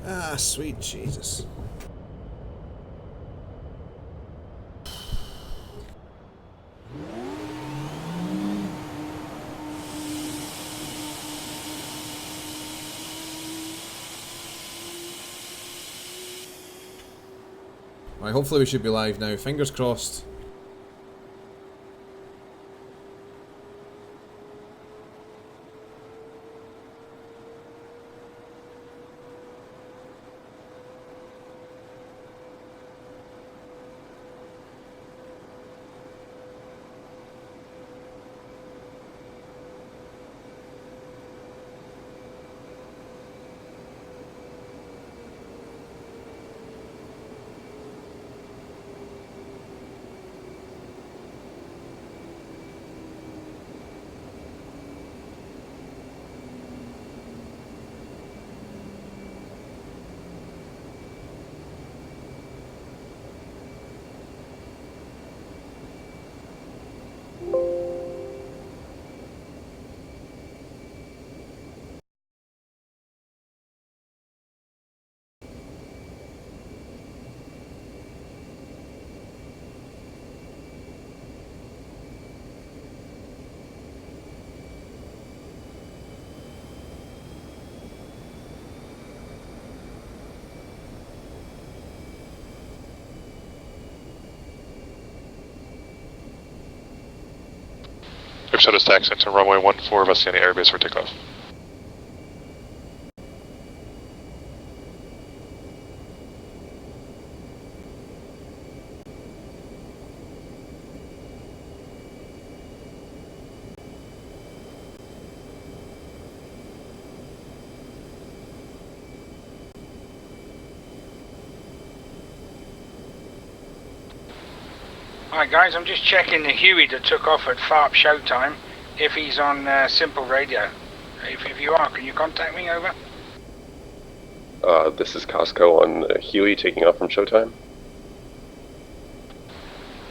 Ah, sweet Jesus. Right, hopefully we should be live now. Fingers crossed. Shut us taxi into runway 14 Vassiani airbase for takeoff. Alright guys, I'm just checking the Huey that took off at FARP showtime, if he's on simple radio. If you are, can you contact me, over? This is Costco on Huey taking off from showtime.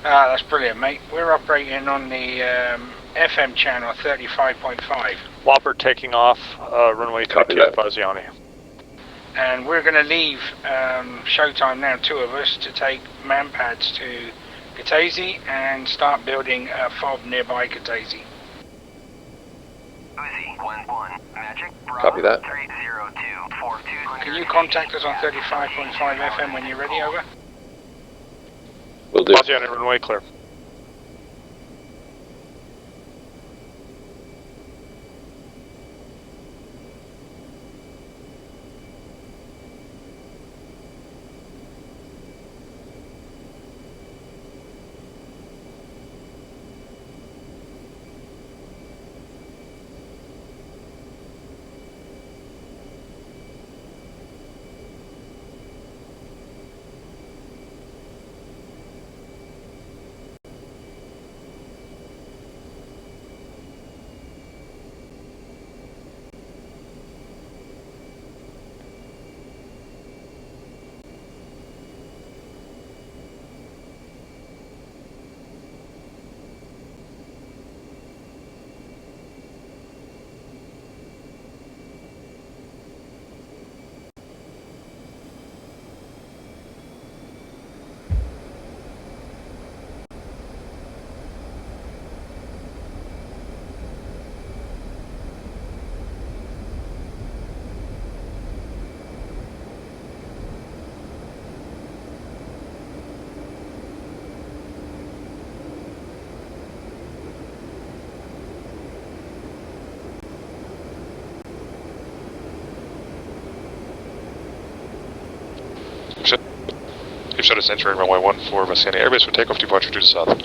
Ah, that's brilliant, mate. We're operating on the FM channel 35.5. Whopper taking off, runway 20 at Vassiani. And we're going to leave showtime now, two of us, to take manpads to Caucasus and start building a fob nearby Caucasus. Copy that. Can you contact us on 35.5 FM when you're ready, over? Will do. Vassiani runway clear. You've shut us entering runway 14 Vassiani airbase for takeoff departure to the south.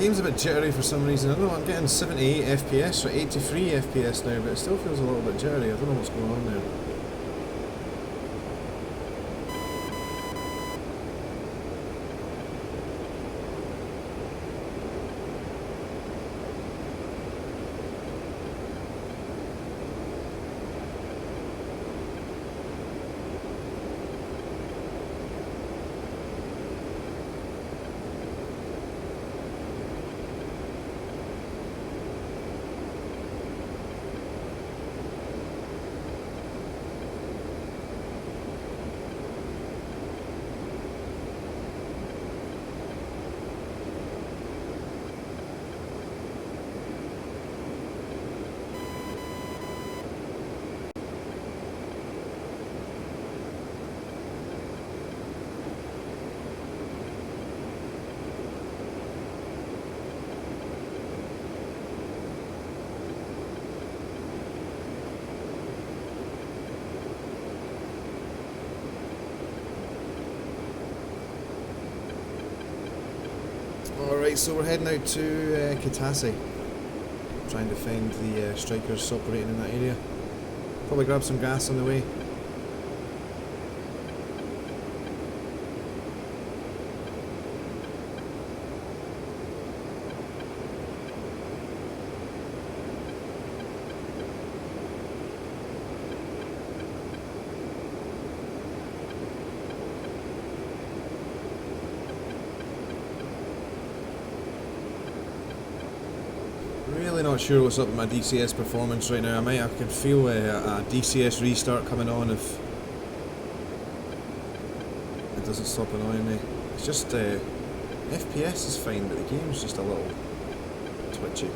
game's a bit jittery for some reason. I don't know, I'm getting 78 FPS or 83 FPS now, but it still feels a little bit jittery. I don't know what's going on there. Alright, so we're heading out to Caucasus, trying to find the strikers operating in that area. Probably grab some gas on the way. Really not sure what's up with my DCS performance right now. I can feel a DCS restart coming on if it doesn't stop annoying me. It's just FPS is fine, but the game's just a little twitchy.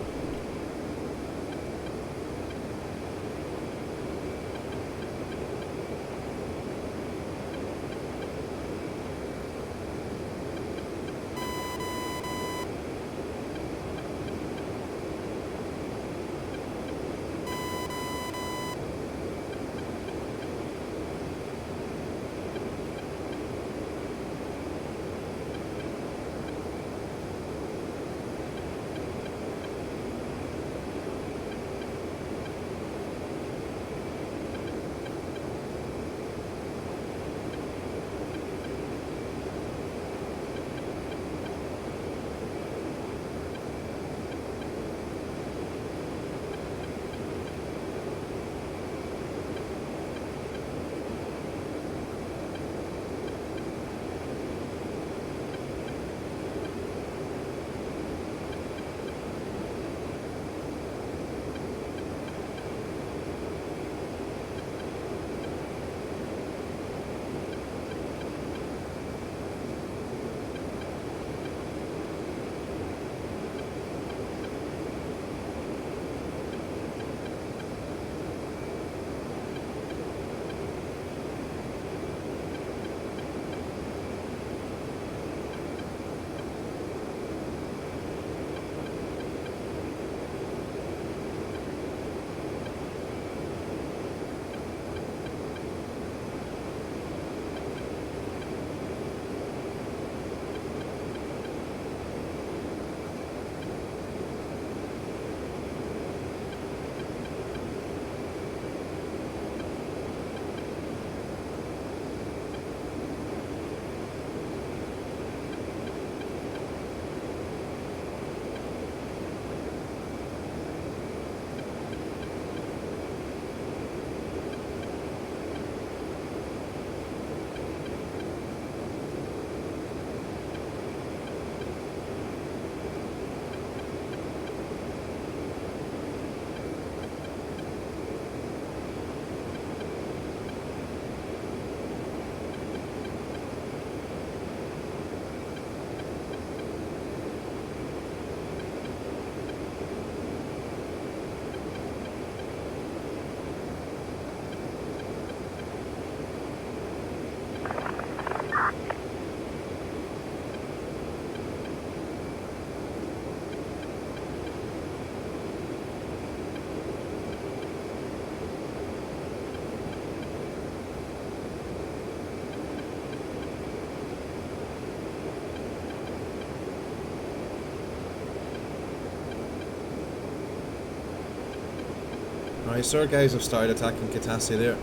Alright, so our guys have started attacking Caucasus there.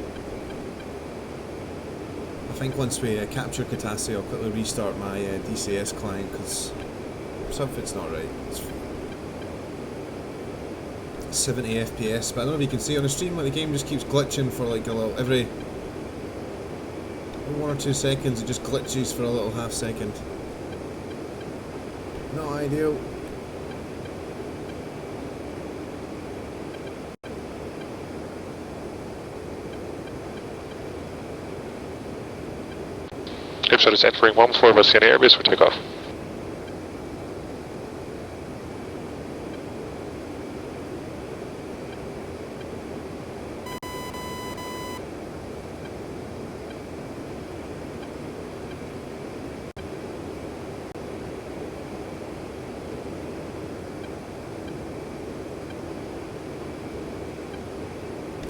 I think once we capture Caucasus, I'll quickly restart my DCS client because something's not right. It's 70 FPS, but I don't know if you can see on the stream, like the game just keeps glitching for like a little, every 1 or 2 seconds it just glitches for a little half second. Not ideal. F-15C is entering 1 for Vasani airbase for takeoff.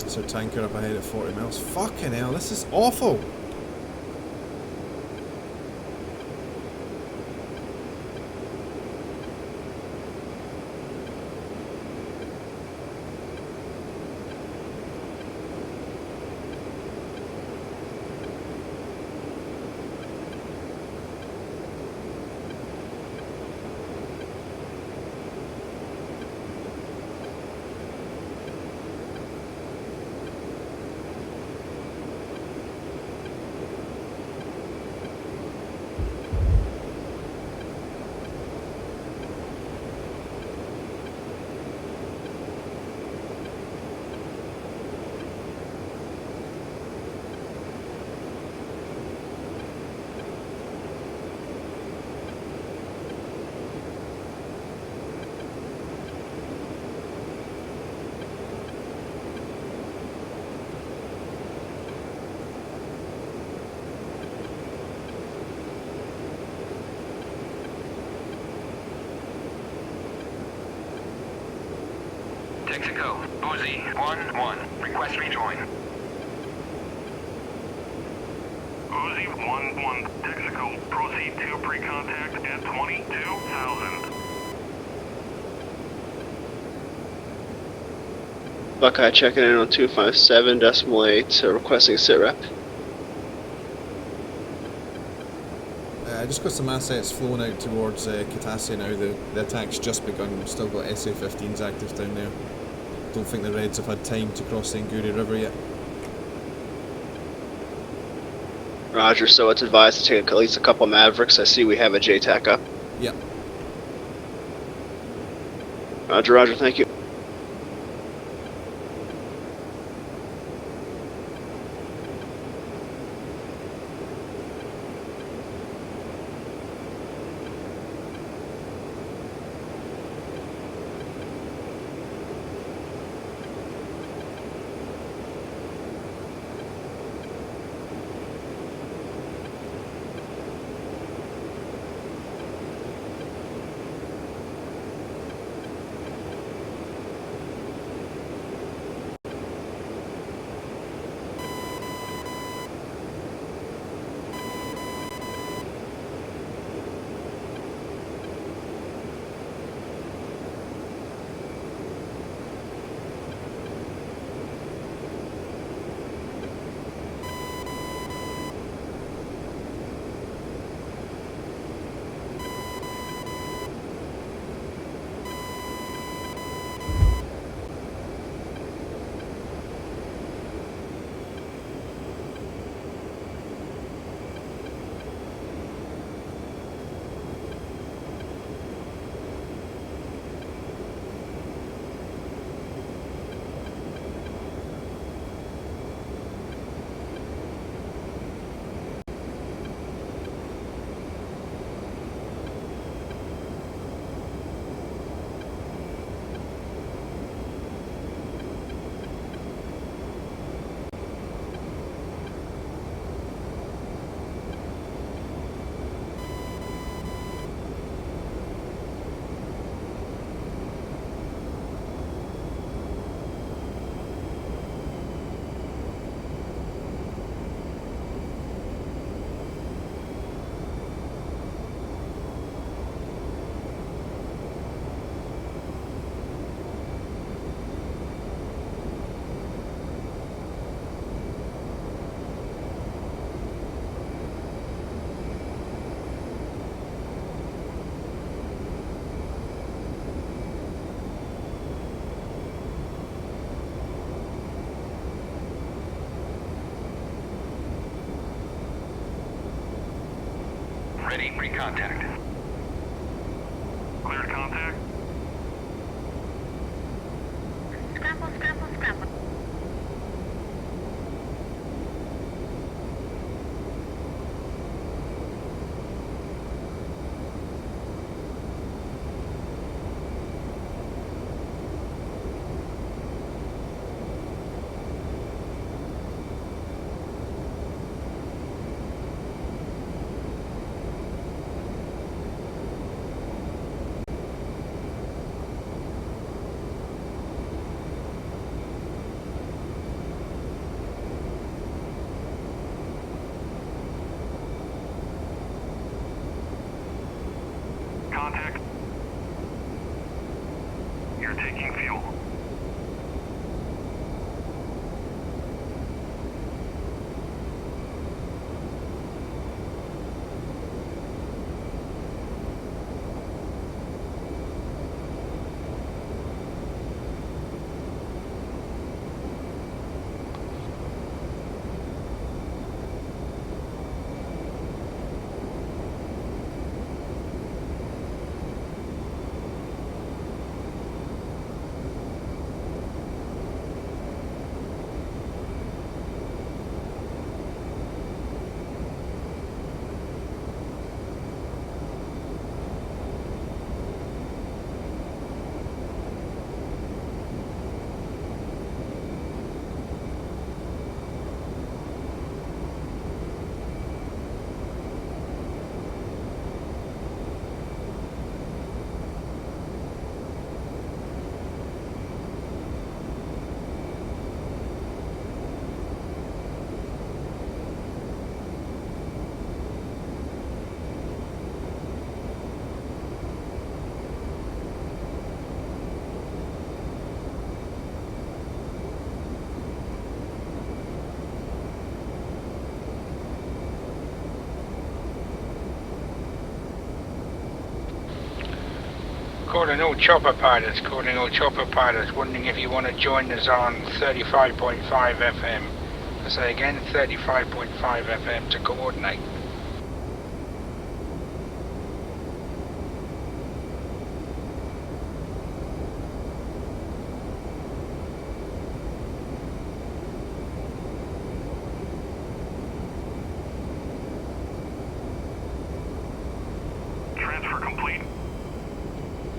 So tanker up ahead at 40 miles. Fucking hell, this is awful! Texaco, Uzi, 1-1, request rejoin. Uzi 1-1, Texaco, proceed to pre-contact at 22,000. Buckeye checking in on 257.8, requesting sitrep. Just got some assets flowing out towards Caucasus now. The attack's just begun. We've still got SA-15s active down there. Don't think the Reds have had time to cross the Nguri River yet. Roger, so it's advised to take at least a couple Mavericks. I see we have a JTAC up. Yep. Roger, roger, thank you. Ready, pre-contact. Cleared contact. Scramble, scramble, scramble. Contact. You're taking fuel. Calling all chopper pilots, wondering if you want to join us on 35.5 FM. I say again, 35.5 FM to coordinate. Transfer complete.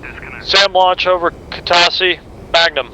Disconnect. SAM launch over Caucasus, Magnum.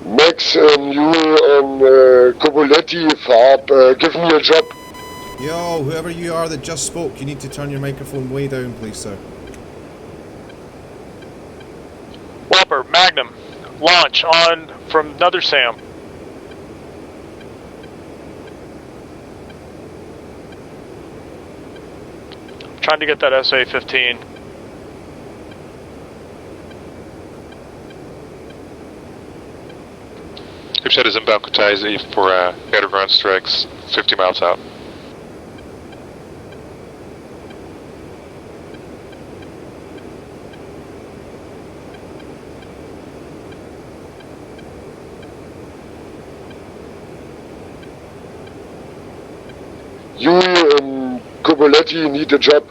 Max, you on Copoletti Farb, give me a job. Yo, whoever you are that just spoke, you need to turn your microphone way down, please, sir. Whopper, Magnum, launch on from another SAM. Trying to get that SA-15. Dipshot is inbound Caucasus for guided ground strikes 50 miles out. You Copoletti need a job.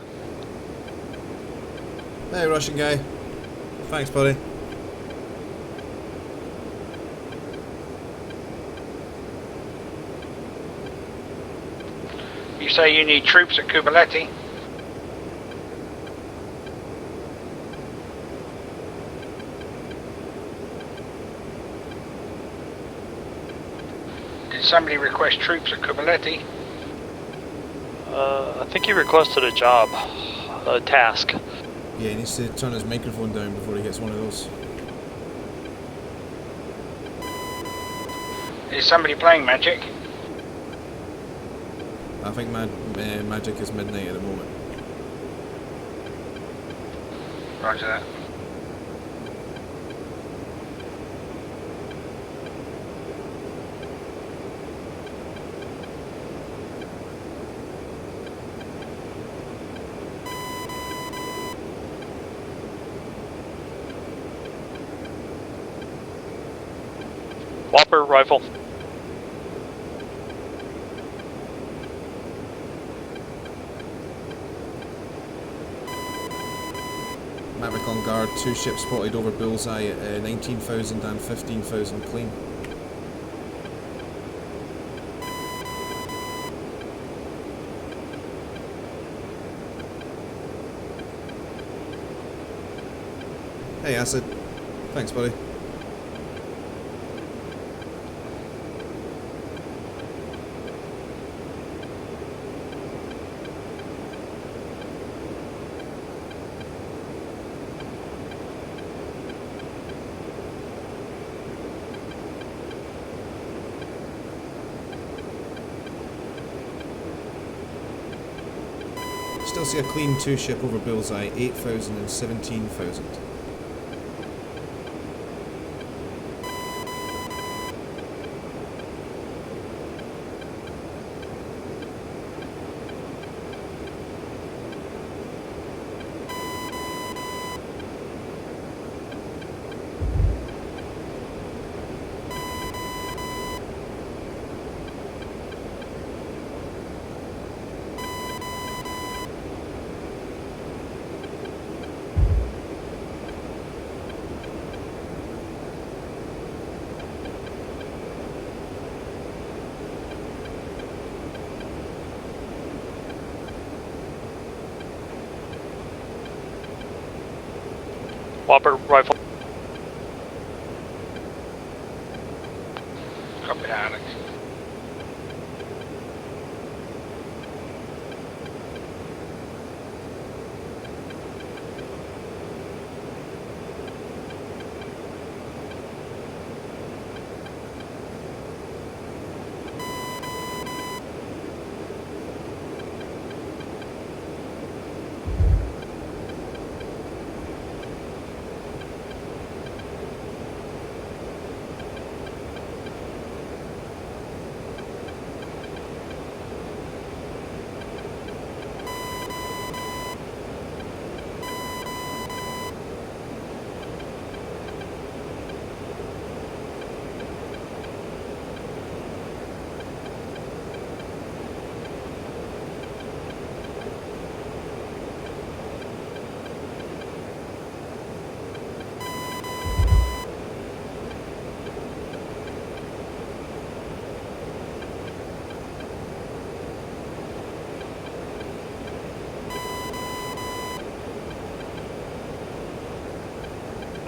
Hey, Russian guy. Thanks, buddy. You say you need troops at Kubaleti? Did somebody request troops at Kubaleti? I think he requested a job, a task. Yeah, he needs to turn his microphone down before he gets one of those. Is somebody playing Magic? I think Magic is midnight at the moment. Roger that. Whopper rifle. Maverick on guard, 2 ships spotted over bullseye at 19,000 and 15,000 clean. Hey Acid, thanks buddy. Still see a clean 2 ship over bullseye, 8,000 and 17,000. Whopper rifle. Copy that, Alex.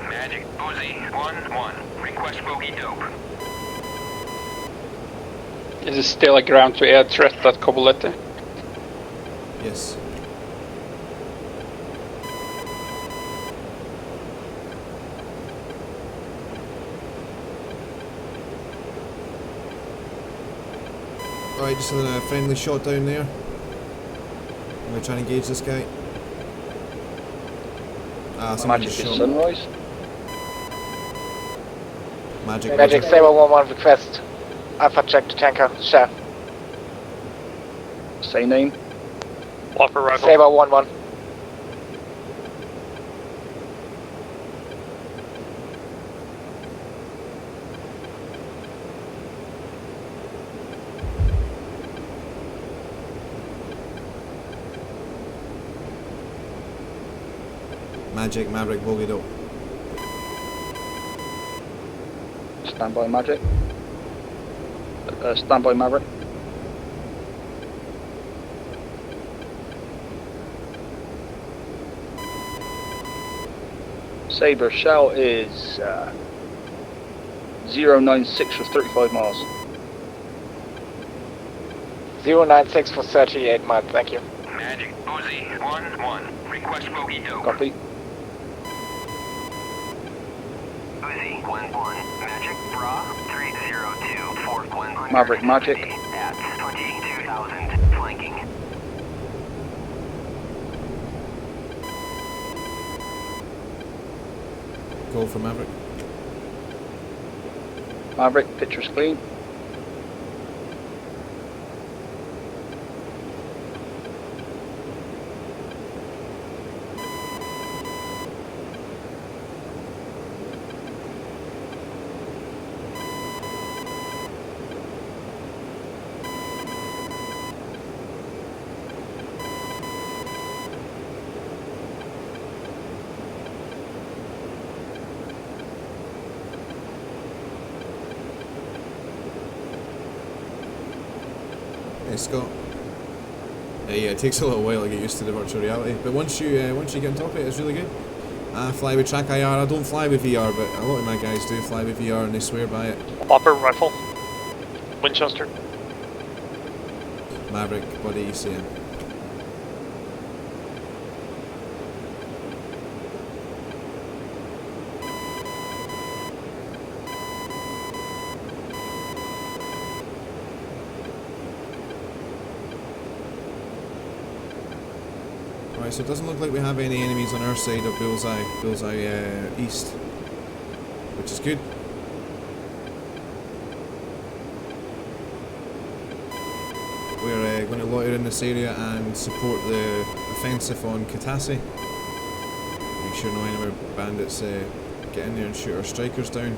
Magic Uzi 1-1. Request bogey dope. Is it still a ground-to-air threat at Copoletti? Yes. Alright, just a friendly shot down there. I'm going to try and engage this guy. Ah, someone just shot. Sunrise. Magic. Magic Saber 1-1 request. Alpha check to tanker. Share. Say name. Whopper rifle. Saber 1-1. Magic, Maverick, Bogey Dope. Stand by Magic. Stand by Maverick. Sabre, shell is 096 for 35 miles. 096 for 38 miles, thank you. Magic Uzi 1-1. Request bogey dope. Copy. Uzi 1-1. Magic Bra 302 Fort Glen. Maverick Magic. At 22,000 flanking. Go for Maverick. Maverick, picture's clean. Hey Scott. Yeah, it takes a little while to get used to the virtual reality, but once you get on top of it, it's really good. I fly with TrackIR. I don't fly with VR, but a lot of my guys do fly with VR and they swear by it. Hopper rifle. Winchester. Maverick, body ECM. Right, so it doesn't look like we have any enemies on our side of Bullseye East, which is good. We're going to loiter in this area and support the offensive on Caucasus. Make sure no enemy bandits get in there and shoot our strikers down.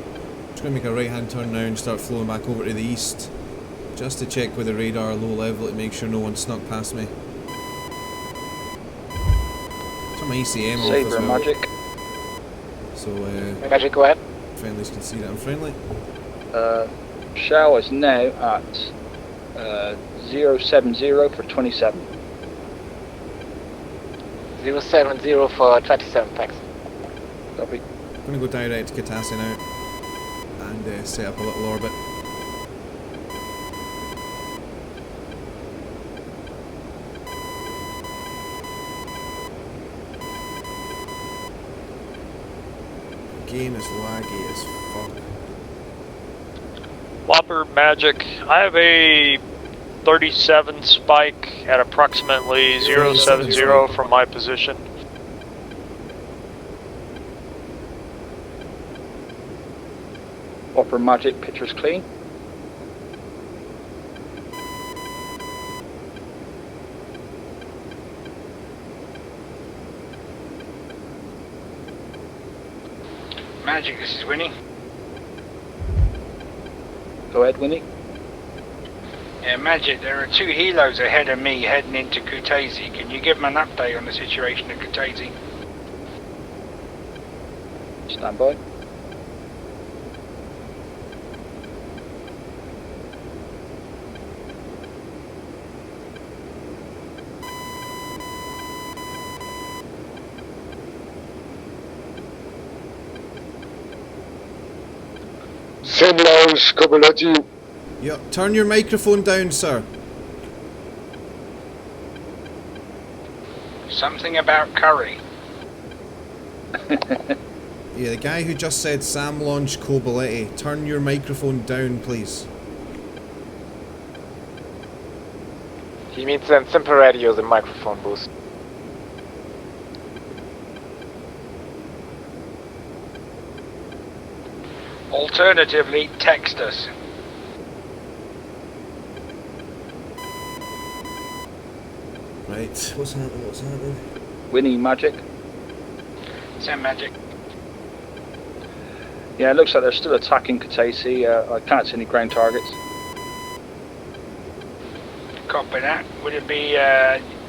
Just going to make a right hand turn now and start flowing back over to the east, just to check with the radar low level to make sure no one snuck past me. My ECM off as well. Magic. So Magic, go ahead. friendlies can see that I'm friendly. Shell is now at 070 for 27. 070 for 27, thanks. Copy. I'm going to go direct to Caucasus now and set up a little orbit. Game is laggy as fuck. Whopper Magic. I have a 37 spike at approximately 070 from my position. Whopper Magic, picture's clean. Magic, this is Winnie. Go ahead, Winnie. Yeah, Magic, there are two helos ahead of me heading into Caucasus. Can you give them an update on the situation at Caucasus? Stand by. Same lounge, Copoletti. Yep, turn your microphone down, sir. Something about curry. Yeah, the guy who just said Sam Launch Copoletti, turn your microphone down, please. He means then simple radio, the microphone boost. Alternatively, text us. Right, what's happening, what's happening? Winnie Magic. Send Magic. Yeah, it looks like they're still attacking Caucasus. I can't see any ground targets. Copy that. Would it be,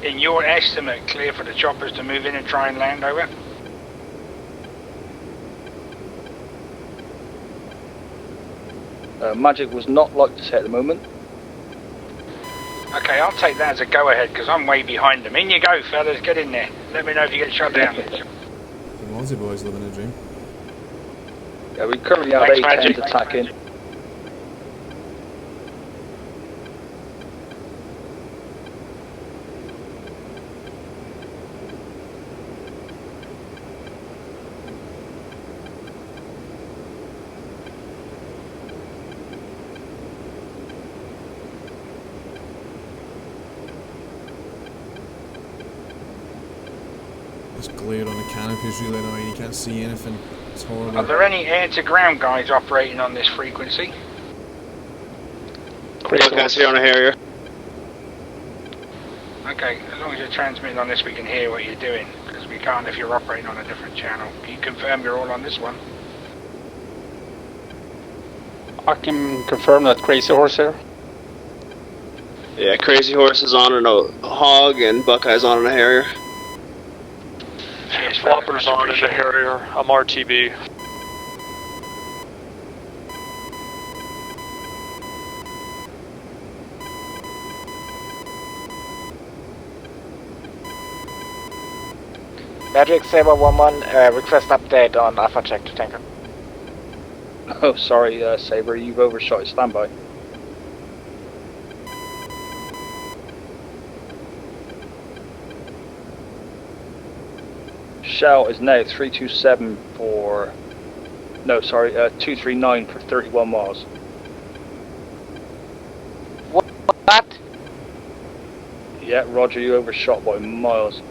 in your estimate, clear for the choppers to move in and try and land over? Magic was not like to say at the moment. Okay, I'll take that as a go-ahead because I'm way behind them. In you go, fellas. Get in there. Let me know if you get shot down. The Aussie boys living a dream. Yeah, we currently have Thanks, A-10s Magic. attacking. This glare on the canopy is really annoying. You can't see anything. It's horrible. Are there any air-to-ground guys operating on this frequency? Caucasus on a Harrier. Okay, as long as you're transmitting on this, we can hear what you're doing. Because we can't if you're operating on a different channel. Can you confirm you're all on this one? I can confirm that Crazy Horse here. Yeah, Crazy Horse is on a Hog and Buckeye's on a Harrier. Cheers, Flopper's on in the Harrier. I'm RTB. Magic Saber 1-1, request update on Alpha check to tanker. Oh, sorry, Saber, you've overshot. Standby. Shell is now 327 for... No, sorry, 239 for 31 miles. What? Yeah, Roger, you overshot by miles.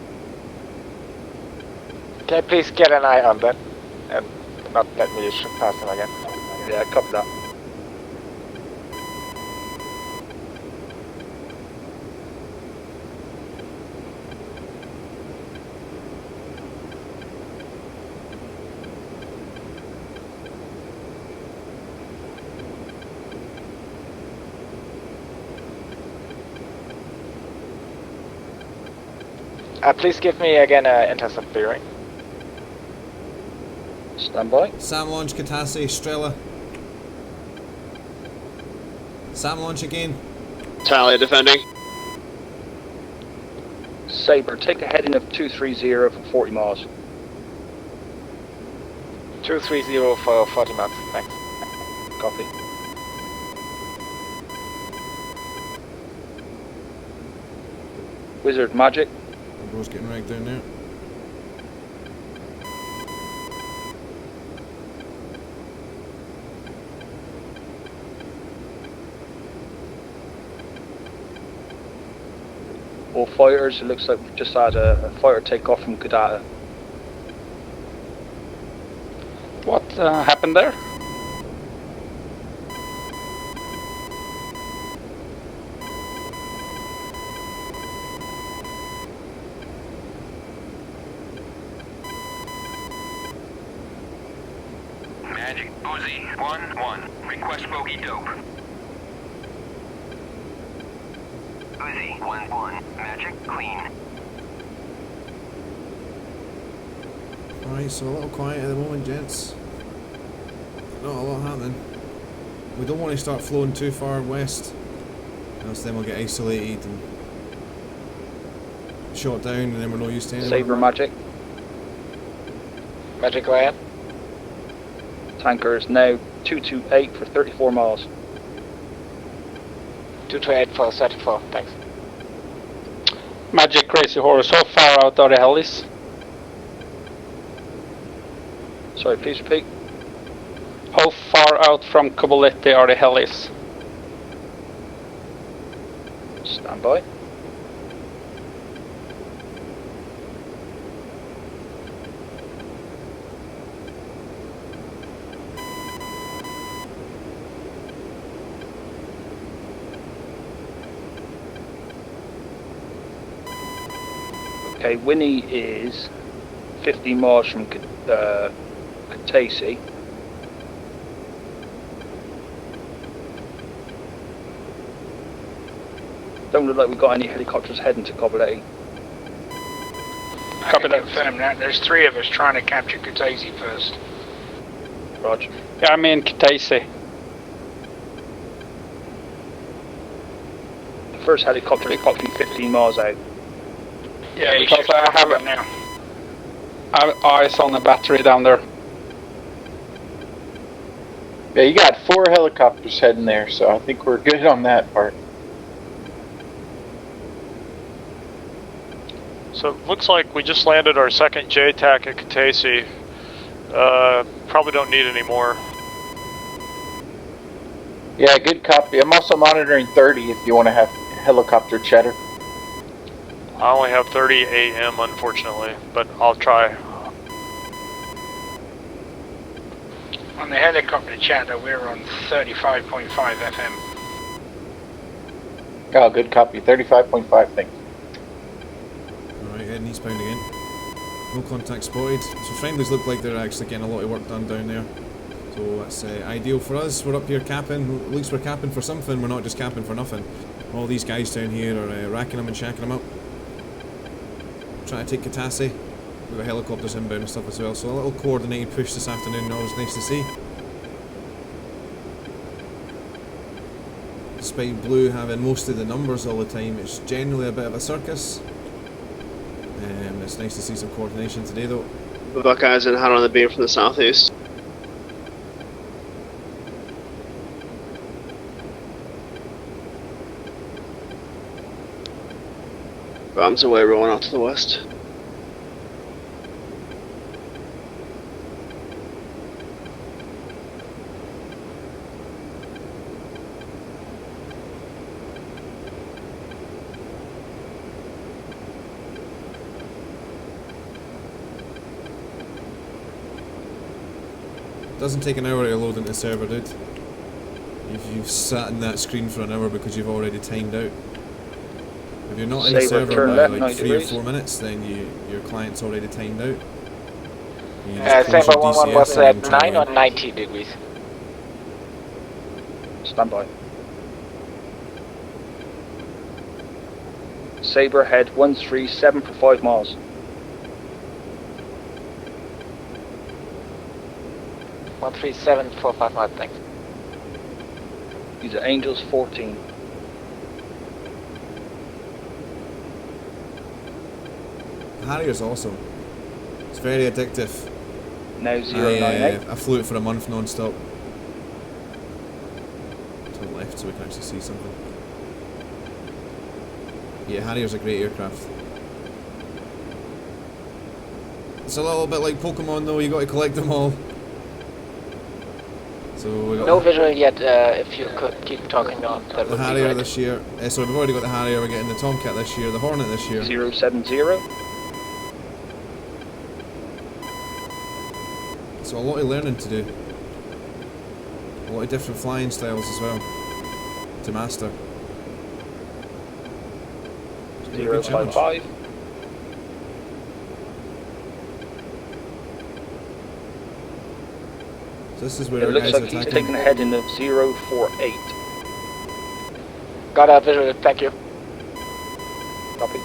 Can you please get an eye on that? And not let me shoot past him again. Yeah, copy that. Please give me again an intercept bearing. Standby. Sam launch Caucasus, Strela. Sam launch again. Talia defending. Saber, take a heading of 230 for 40 miles. 230 for 40 miles, thanks. Copy. Wizard Magic. Bro's getting right down there. All fighters, it looks like we've just had a fighter take off from Kadata. What happened there? Magic Uzi 1-1. Request bogey dope. Uzi 1-1. Magic clean. Alright, so a little quiet at the moment, gents. Not a lot happening. We don't want to start flowing too far west, else then we'll get isolated and shot down, and then we're no use to anyone. Saber Magic. Magic, go ahead. Tanker is now 228 for 34 miles. 228 for 34, thanks. Magic Crazy Horse, how far out are the helis? Sorry, please repeat. How far out from Coboletti are the helis? Standby. Okay, Winnie is 15 miles from Caucasus. Don't look like we've got any helicopters heading to Coboletti. I can confirm that. There's 3 of us trying to capture Caucasus first. Roger. Yeah, I'm in Caucasus. first helicopter is probably 15 miles out. Yeah, you because should I have it now. eyes on a battery down there. Yeah, you got 4 helicopters heading there, so I think we're good on that part. So it looks like we just landed our second JTAC at Caucasus. Probably don't need any more. Yeah, good copy. I'm also monitoring 30 if you want to have helicopter chatter. I only have 30 AM unfortunately, but I'll try. On the helicopter chatter, we're on 35.5 FM. Oh, good copy. 35.5, thanks. Alright, heading eastbound again. No contact spotted. So friendlies look like they're actually getting a lot of work done down there. So that's ideal for us. We're up here capping. At least we're capping for something. We're not just capping for nothing. All these guys down here are racking them and shacking them up. Trying to take Caucasus. We've got helicopters inbound and stuff as well. So a little coordinated push this afternoon. Always nice to see. Despite Blue having most of the numbers all the time, it's generally a bit of a circus. It's nice to see some coordination today though. The Buckeyes and hot on the beam from the southeast. Bombs away, rolling out to the west. Doesn't take an hour to load into the server, dude. If you've sat in that screen for an hour because you've already timed out. If you're not in the server by like 3 or 4 minutes, then your client's already timed out. Saber 11 was at 9 or 90 degrees. Stand by. Saber head 137 for 5 miles. 137 for 5 miles, thanks. These are Angels 14. Harrier's awesome. It's very addictive. Now 098. I flew it for a month non-stop. To the left so we can actually see something. Yeah, Harrier's a great aircraft. It's a little bit like Pokemon though, you got to collect them all. So we got no visual yet, if you could keep talking on. That the Harrier this year. So we've already got the Harrier, we're getting the Tomcat this year, the Hornet this year. 070. So a lot of learning to do. A lot of different flying styles as well to master. 055. So this is where It our looks guys like are he's attacking. taking a head in the 048. Got a visual, thank you. Copy.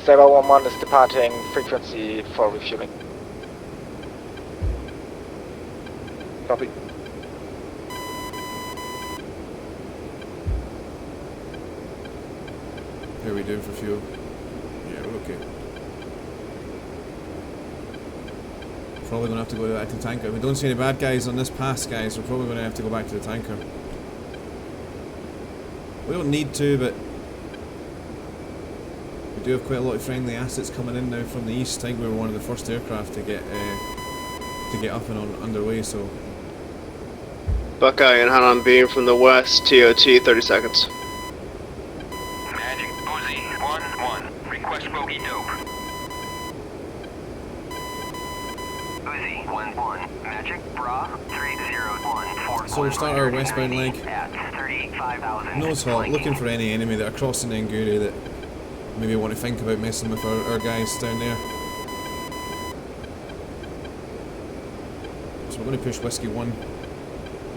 Saber 11 is departing frequency for refueling. Copy. How are we doing for fuel? Yeah, we're okay. Probably going to have to go back to the tanker. If we don't see any bad guys on this pass, guys, we're probably going to have to go back to the tanker. We don't need to, but we do have quite a lot of friendly assets coming in now from the east. I think we were one of the first aircraft to get up and underway. So Buckeye and hot on beam from the west. TOT 30 seconds. Magic Uzi 1-1. Request bogey dope. Uzi 1-1. Magic Bra 301. So we'll start our westbound leg. Nose hot, looking for any enemy that are crossing the Nguri that maybe want to think about messing with our guys down there. So we're going to push Whiskey 1.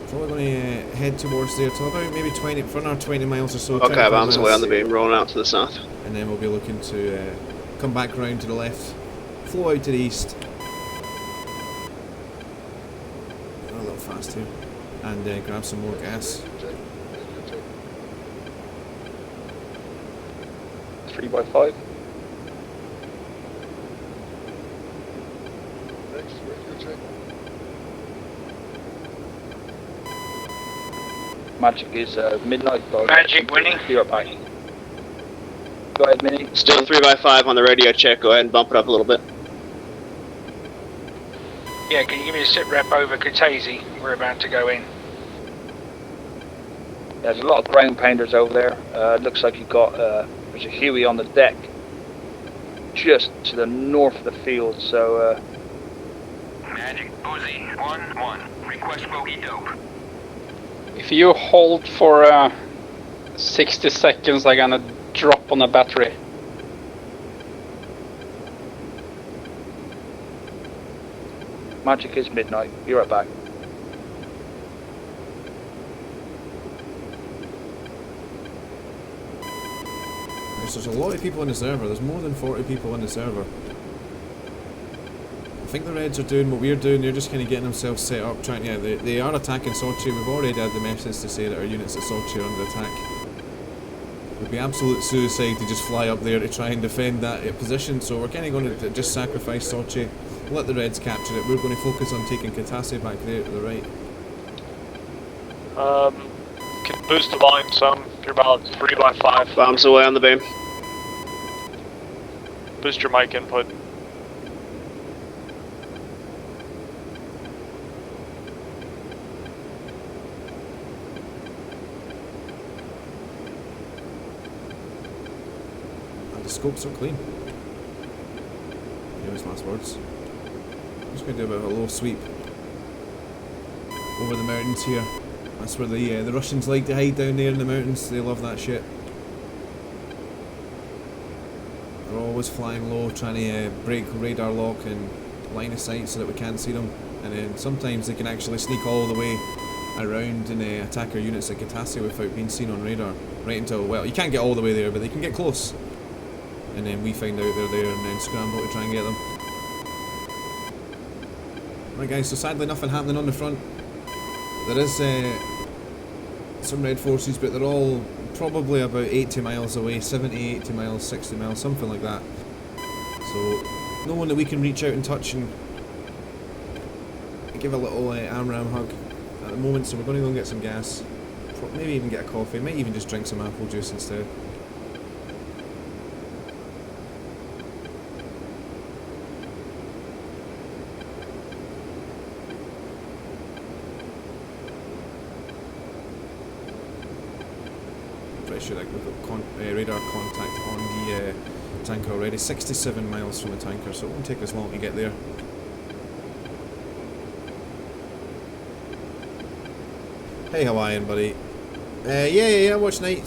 Probably going to head towards there to about maybe 20, for another 20 miles or so. Okay, bombs away on the beam, rolling out to the south. And then we'll be looking to come back round to the left, flow out to the east. fast here and grab some more gas. 3x5. Magic is midnight. Magic winning. Be right back. Go ahead, Mini. Still 3x5 on the radio check. Go ahead and bump it up a little bit. Yeah, can you give me a sit rep over Caucasus? We're about to go in. There's a lot of ground pounders over there. Looks like you've got there's a Huey on the deck, just to the north of the field. So. Magic Uzi 1-1. Request bogey dope. If you hold for 60 seconds, I'm gonna drop on a battery. Magic is midnight. Be right back. There's a lot of people on the server. There's more than 40 people on the server. I think the Reds are doing what we're doing. They're just kind of getting themselves set up, trying. Yeah, they are attacking Sochi. We've already had the message to say that our units at Sochi are under attack. It would be absolute suicide to just fly up there to try and defend that position. So we're kind of going to just sacrifice Sochi, let the Reds capture it. We're going to focus on taking Caucasus back there to the right. Can boost the volume some. You're about 3x5. Bombs away on the beam. Boost your mic input. The scopes are clean. His last words. I'm just going to do a bit of a low sweep over the mountains here. That's where the Russians like to hide, down there in the mountains. They love that shit. They're always flying low, trying to break radar lock and line of sight so that we can't see them. And then sometimes they can actually sneak all the way around and attack our units at Caucasus without being seen on radar. Right until, well, you can't get all the way there, but they can get close. And then we find out they're there and then scramble to try and get them. Right guys, so sadly nothing happening on the front. There is some Red forces, but they're all probably about 80 miles away, 70, 80 miles, 60 miles, something like that. So no one that we can reach out and touch and give a little arm hug at the moment, so we're going to go and get some gas. Maybe even get a coffee, might even just drink some apple juice instead. Sure, like we've got radar contact on the tanker already. 67 miles from the tanker, so it won't take us long to get there. Hey Hawaiian buddy. Yeah, watch night.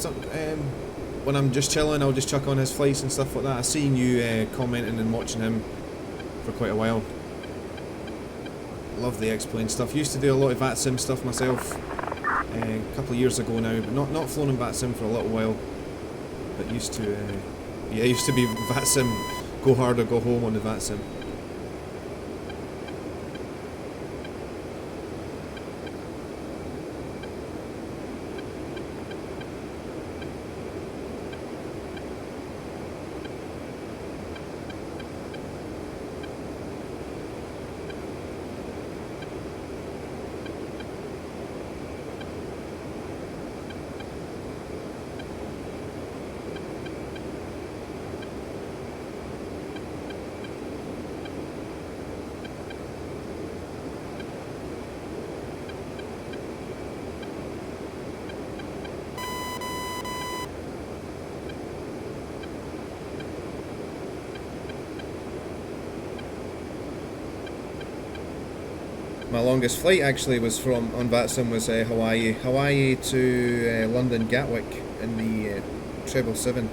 When I'm just chilling, I'll just chuck on his flights and stuff like that. I've seen you commenting and watching him for quite a while. Love the X-Plane stuff. Used to do a lot of VATSIM stuff myself. A couple of years ago now, but not flown in VATSIM for a little while. But used to be VATSIM, go hard or go home on the VATSIM. My longest flight actually was on VATSIM was Hawaii to London Gatwick in the 777.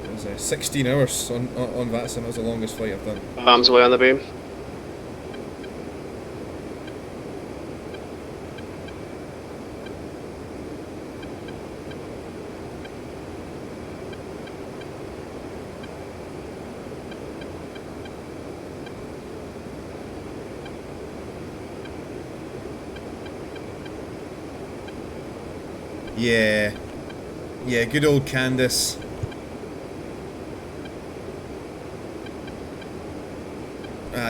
It was 16 hours on VATSIM. That was the longest flight I've done. Bombs away on the beam. Yeah. Yeah, good old Candace.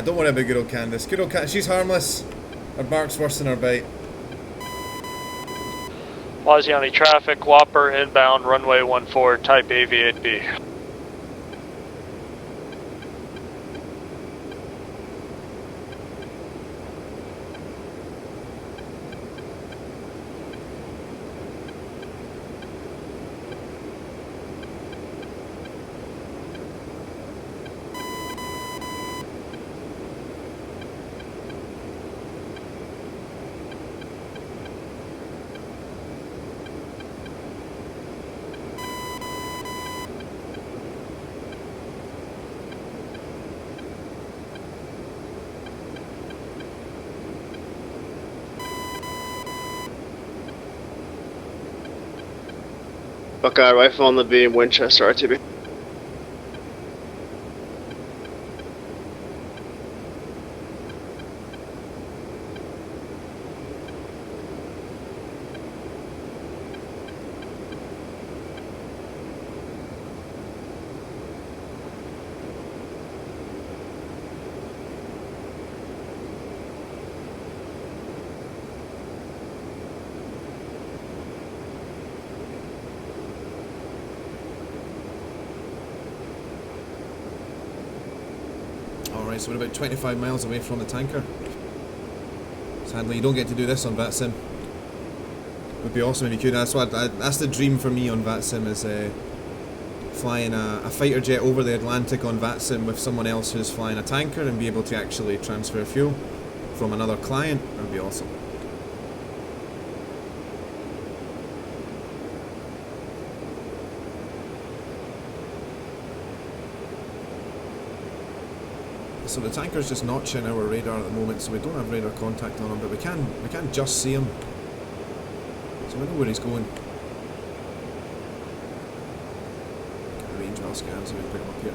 Don't worry about good old Candace. Good old Candace, she's harmless. Her bark's worse than her bite. Laziani traffic, Whopper inbound, runway 14, type AV8B. Buckeye rifle on the beam, Winchester RTB. Alright, so we're about 25 miles away from the tanker. Sadly, you don't get to do this on VATSIM. Would be awesome if you could. That's the dream for me on VATSIM, is flying a fighter jet over the Atlantic on VATSIM with someone else who's flying a tanker and be able to actually transfer fuel from another client. That would be awesome. So the tanker's just notching our radar at the moment, so we don't have radar contact on him, but we can just see him. So we know where he's going. Get a range well scan so we can pick him up here.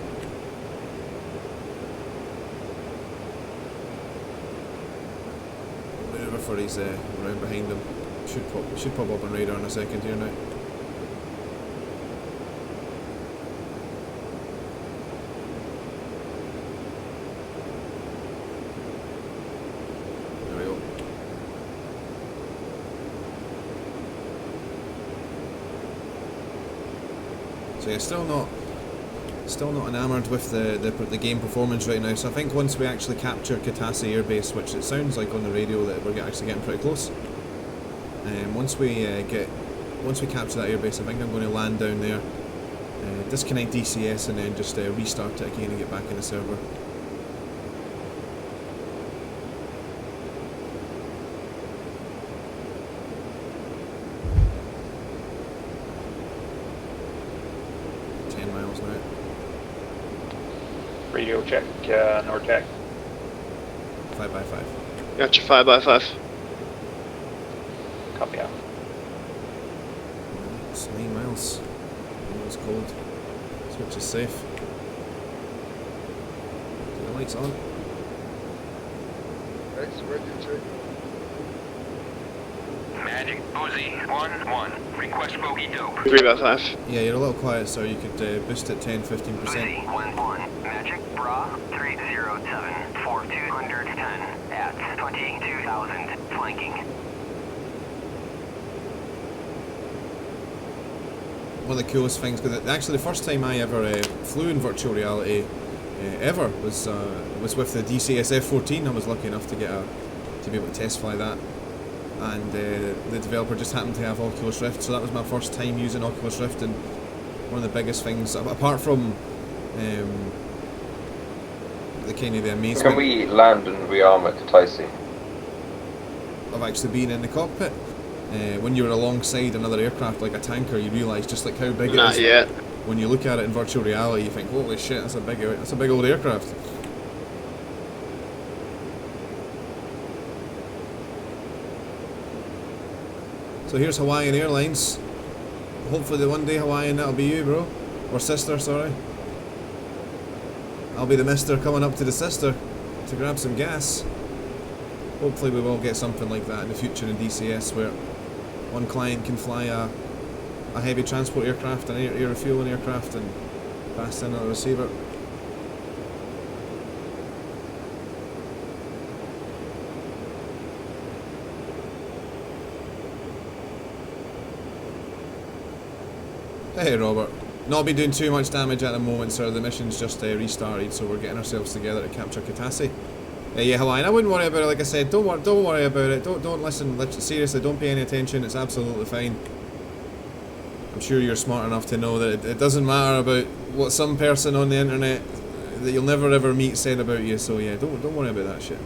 Wherever for he's around behind him. Should pop up on radar in a second here now. So yeah, still not enamoured with the game performance right now. So I think once we actually capture Caucasus airbase, which it sounds like on the radio that we're actually getting pretty close. Once we capture that airbase, I think I'm going to land down there, disconnect DCS, and then just restart it again and get back in the server. Radio check, NORTAC. 5x5. Gotcha, 5x5. Copy out. It's 9 miles. It's cold. Switch is safe. Get the lights on. X ready to check. Magic Uzi 1-1. Request bogey dope. 3x5. Yeah, you're a little quiet, so you could boost it 10-15%. Uzi 1-1. Magic Bra 307 for 210 at 22,000 flanking. One of the coolest things, because actually the first time I ever flew in virtual reality ever was with the DCS F-14. I was lucky enough to be able to test fly that, and the developer just happened to have Oculus Rift, so that was my first time using Oculus Rift. And one of the biggest things, apart from the kind of the amazement. Can we land and rearm at Caucasus? Of actually being in the cockpit. When you're alongside another aircraft like a tanker, you realise just like how big it is. Not yet. When you look at it in virtual reality, you think, holy shit, that's a big old aircraft. So here's Hawaiian Airlines. Hopefully one day Hawaiian, that'll be you, bro. Or sister, sorry. I'll be the mister coming up to the sister to grab some gas. Hopefully we will get something like that in the future in DCS, where one client can fly a a heavy transport aircraft, an air refueling aircraft, and passed in on the receiver. Hey Robert, not been doing too much damage at the moment, sir. The mission's just restarted, so we're getting ourselves together to capture Caucasus. Yeah, Hawaiian, I wouldn't worry about it. Like I said, don't worry about it. Don't listen. Seriously, don't pay any attention. It's absolutely fine. I'm sure you're smart enough to know that it doesn't matter about what some person on the internet that you'll never ever meet said about you. So yeah, don't worry about that shit.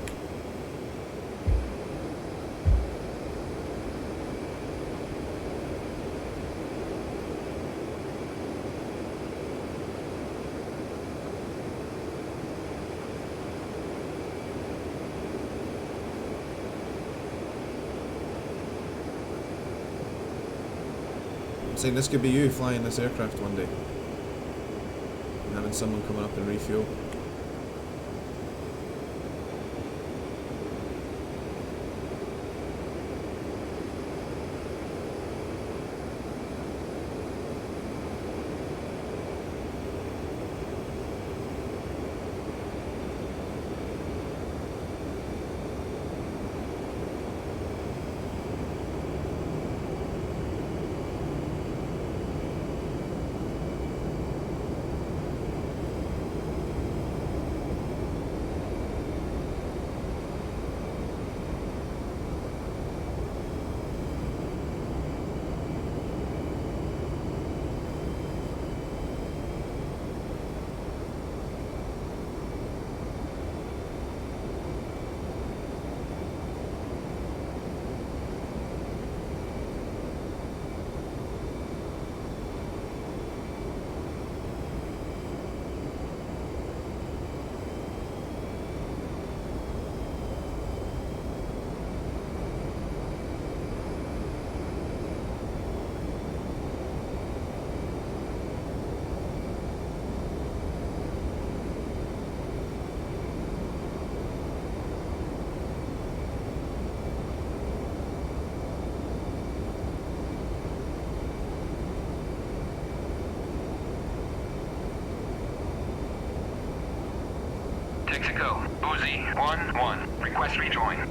I'm saying this could be you flying this aircraft one day and having someone come up and refuel. Texaco, Uzi, 1-1. Request rejoin.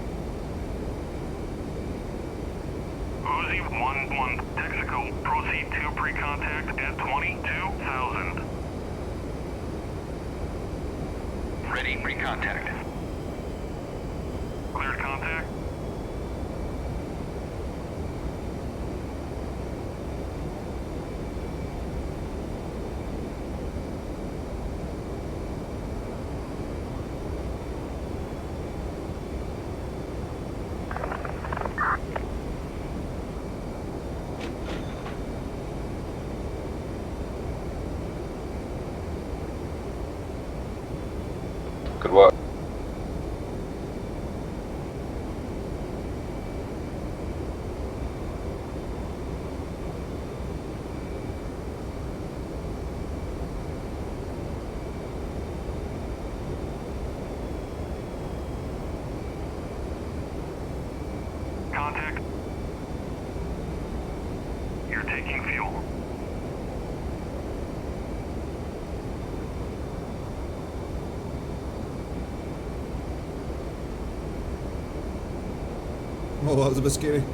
Uzi 1-1. Texaco, proceed to pre-contact at 22,000. Ready, pre-contact. Cleared contact. Good work. Contact. You're taking fuel. Oh, that was a bit scary.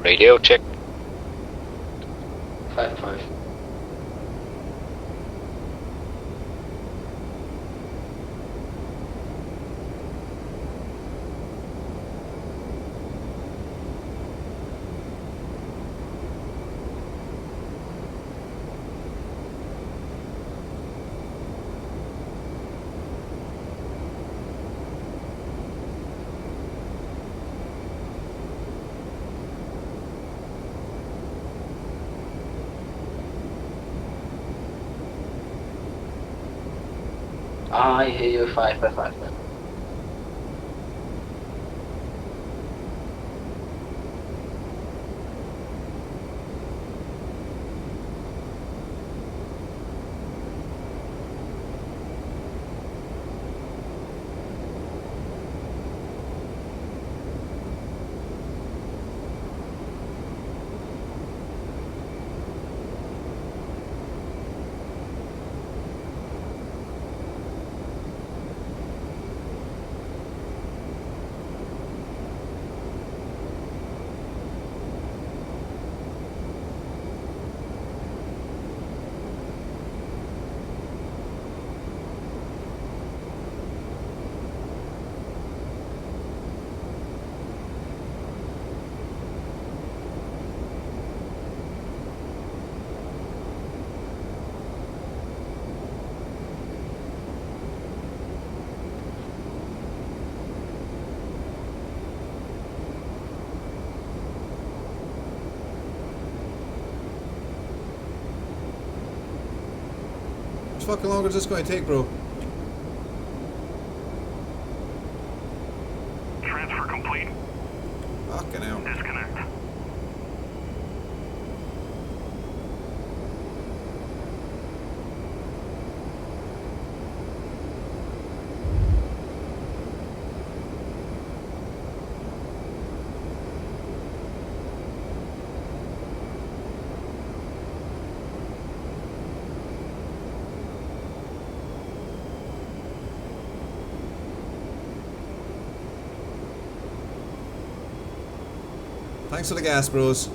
Radio check. 5-5. I hear you 5-5. How much fucking longer is this going to take, bro? Transfer complete. Fucking hell. Disconnect. Thanks for the gas, bros.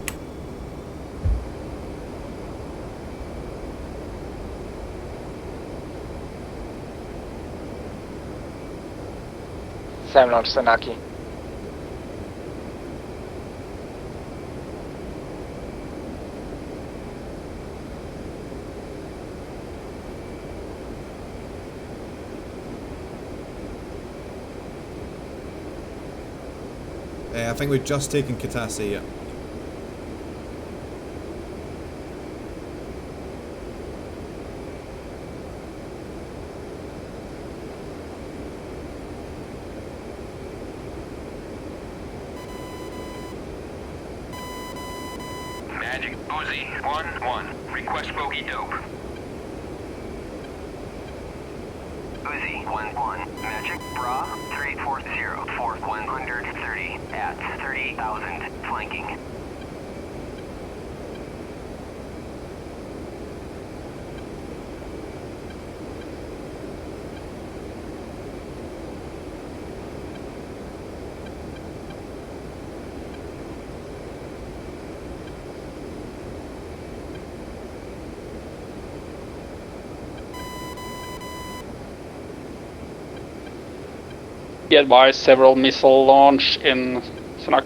Same launch, Sanaki. I think we've just taken Caucasus, yeah. Magic Uzi 1-1. Request bogey dope. Uzi 1-1. Magic Bra 340 for 130 at 30,000 flanking. Be advised, several missile launch in Sanak.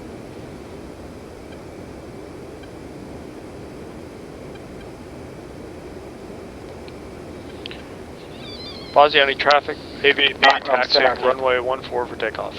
Any traffic, aviate me, taxiing runway 14 for takeoff.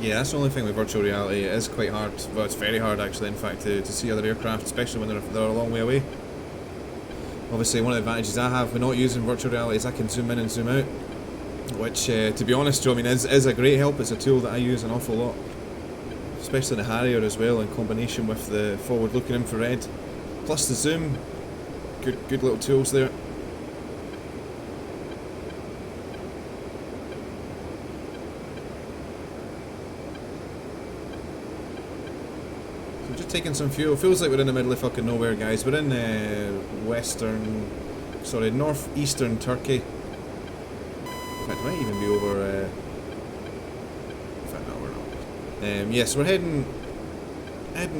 Yeah, that's the only thing with virtual reality. It is quite hard. Well, it's very hard actually, in fact, to see other aircraft, especially when they're a long way away. Obviously, one of the advantages I have with not using virtual reality is I can zoom in and zoom out, which, to be honest, Joe, I mean, is a great help. It's a tool that I use an awful lot. especially the Harrier as well, in combination with the forward-looking infrared, plus the zoom. Good little tools there. So just taking some fuel. Feels like we're in the middle of fucking nowhere, guys. We're in northeastern Turkey. In fact, it might even be over. In fact, no, we're not. Yes, we're heading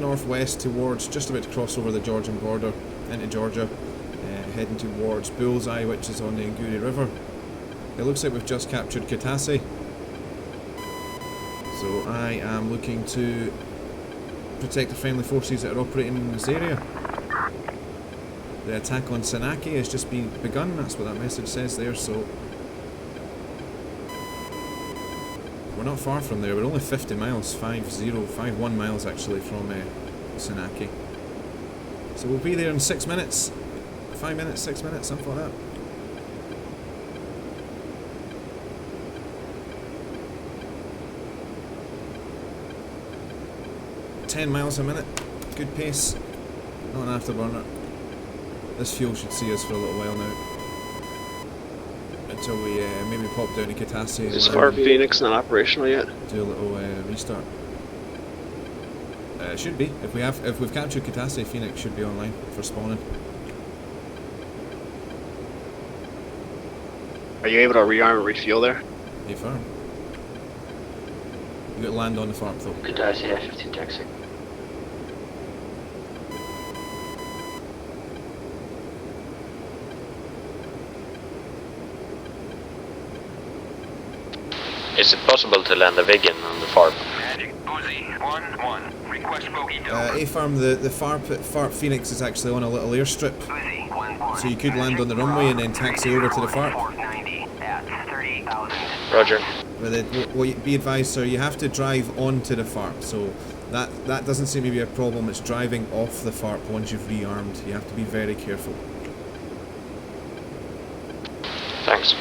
northwest towards, just about to cross over the Georgian border into Georgia, heading towards Bullseye, which is on the Nguri River. It looks like we've just captured Caucasus, so I am looking to protect the friendly forces that are operating in this area. The attack on Sanaki has just been begun, that's what that message says there, so we're not far from there. We're only 50 miles, 51 miles actually from Sanaki. So we'll be there in 6 minutes. 5 minutes, 6 minutes, something like that. $10 miles a minute. Good pace. Not an afterburner. This fuel should see us for a little while now. Until we maybe pop down to Caucasus. Is Fart Phoenix not operational yet? Do a little restart. Should be. If we've captured Caucasus, Phoenix should be online for spawning. Are you able to rearm and refuel there? Yeah, farm. You got to land on the farm though. Good day, F-15 taxi. Is it possible to land a vegan on the farm? Uzi 1-1. Request bogey dope. A-farm, the Fart Phoenix is actually on a little airstrip. So you could land on the runway and then taxi over to the Fart. Roger. But be advised, sir, you have to drive onto the Fart. So that doesn't seem to be a problem. It's driving off the Fart once you've rearmed. You have to be very careful. Thanks.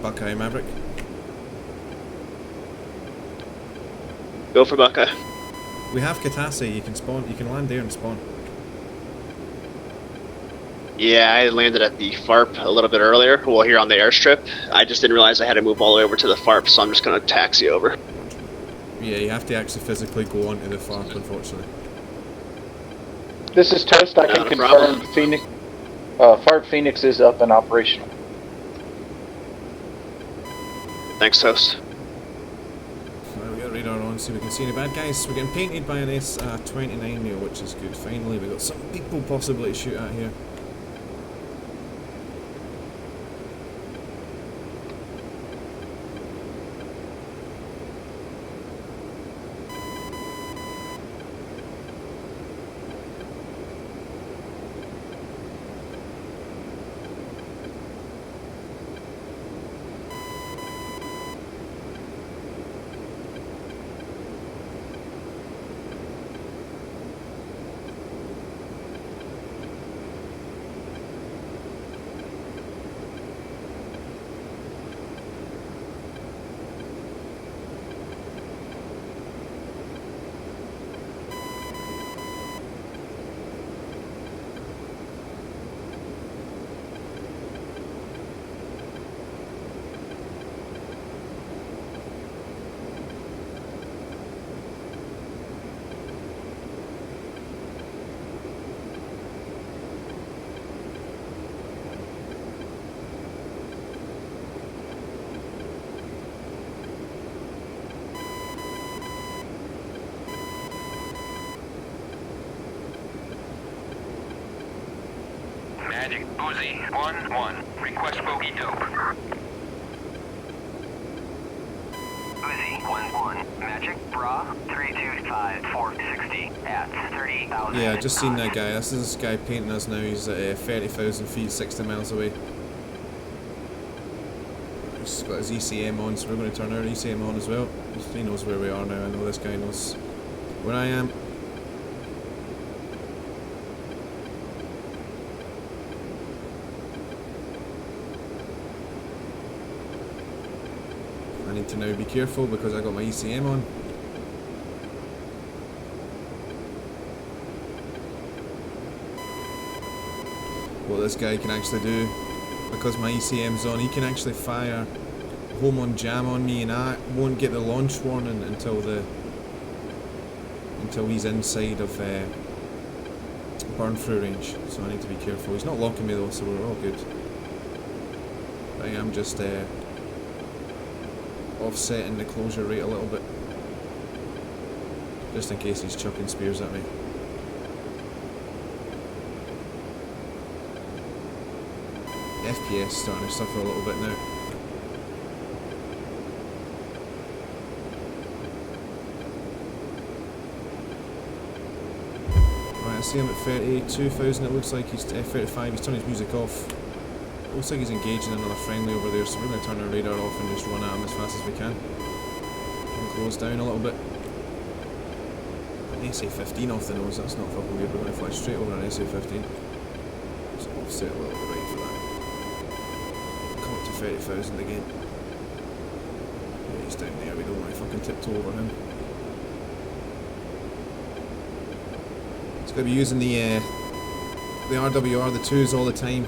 Buckeye Maverick. Go for Buckeye. We have Caucasus. You can spawn. You can land there and spawn. Yeah, I landed at the FARP a little bit earlier. Well, here on the airstrip. I just didn't realize I had to move all the way over to the FARP, so I'm just going to taxi over. Yeah, you have to actually physically go onto the FARP, unfortunately. This is Toast. I can confirm Phoenix. FARP Phoenix is up and operational. Thanks, Toast. Well, we got radar on, so we can see any bad guys. We're getting painted by an S-29 Neo, which is good. Finally, we got some people possibly to shoot at here. Magic Uzi 1-1. Request bogey dope. Uzi 1-1. Magic Bra 325-460 at 30,000. Yeah, I just seen that guy. This is this guy painting us now. He's at 30,000 feet, 60 miles away. He's got his ECM on, so we're going to turn our ECM on as well. He knows where we are now. I know this guy knows where I am. need to now be careful because I got my ECM on. What this guy can actually do, because my ECM's on, he can actually fire home on jam on me, and I won't get the launch warning until he's inside of burn through range. So I need to be careful. He's not locking me though, so we're all good. But I am just offsetting the closure rate a little bit, just in case he's chucking spears at me. FPS starting to suffer a little bit now. Right, I see him at 32,000. It looks like he's 35. He's turning his music off. Looks like he's engaging another friendly over there, so we're going to turn our radar off and just run at him as fast as we can. And close down a little bit. An SA-15 off the nose, that's not fucking weird. We're going to fly straight over an SA-15. So offset a little bit right for that. Come up to 30,000 again. Yeah, he's down there, we don't want to fucking tiptoe over him. It's going to be using the RWR, the 2s all the time.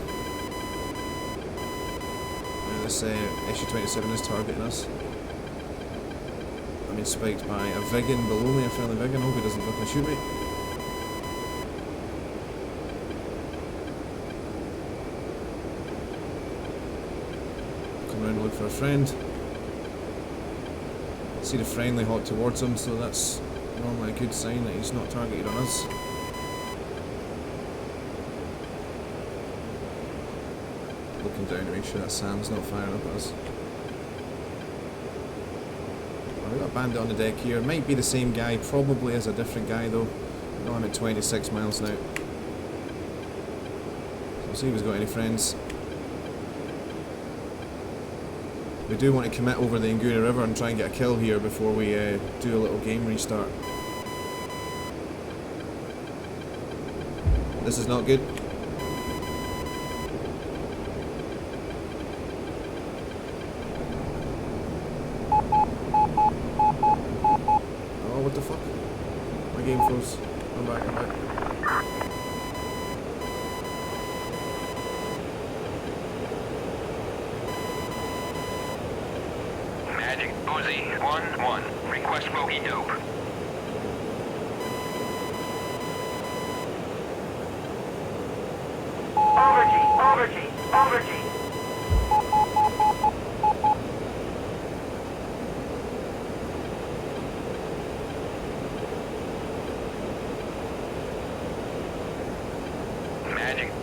This SU-27 is targeting us. I'm being spiked by a Vigan below me, a friendly Vigan. I hope he doesn't fucking shoot me. Come around and look for a friend. See the friendly hot towards him, so that's normally a good sign that he's not targeted on us. Looking down to make sure that Sam's not firing up at us. Well, we've got a bandit on the deck here. Might be the same guy, probably is a different guy though. I know I'm at 26 miles now. So we'll see if he's got any friends. We do want to commit over the Ngura River and try and get a kill here before we do a little game restart. This is not good. What the fuck? My game froze. I'm back, I'm back. Magic Uzi 1-1. Request bogey dope. Overgy.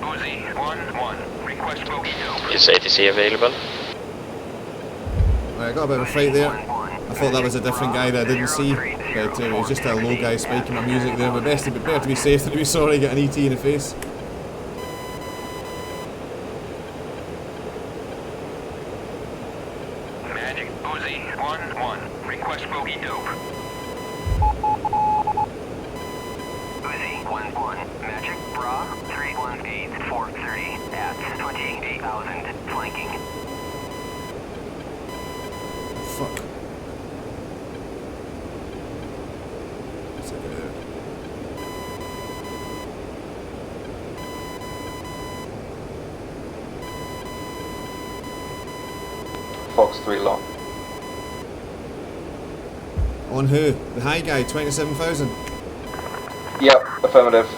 Uzi 1-1. Request bogey dope. Is ATC available? Right, I got a bit of a fight there. I thought that was a different guy that I didn't see. But it was just a low guy spiking my music there. But better to be safe than to be sorry, get an ET in the face. Magic Uzi 1-1. Request bogey dope. Uzi 1-1. Magic Bra 318-430 at 28,000. Flanking. Fuck. What's that guy there? Fox 3 long. On who? The high guy, 27,000. Yep, affirmative.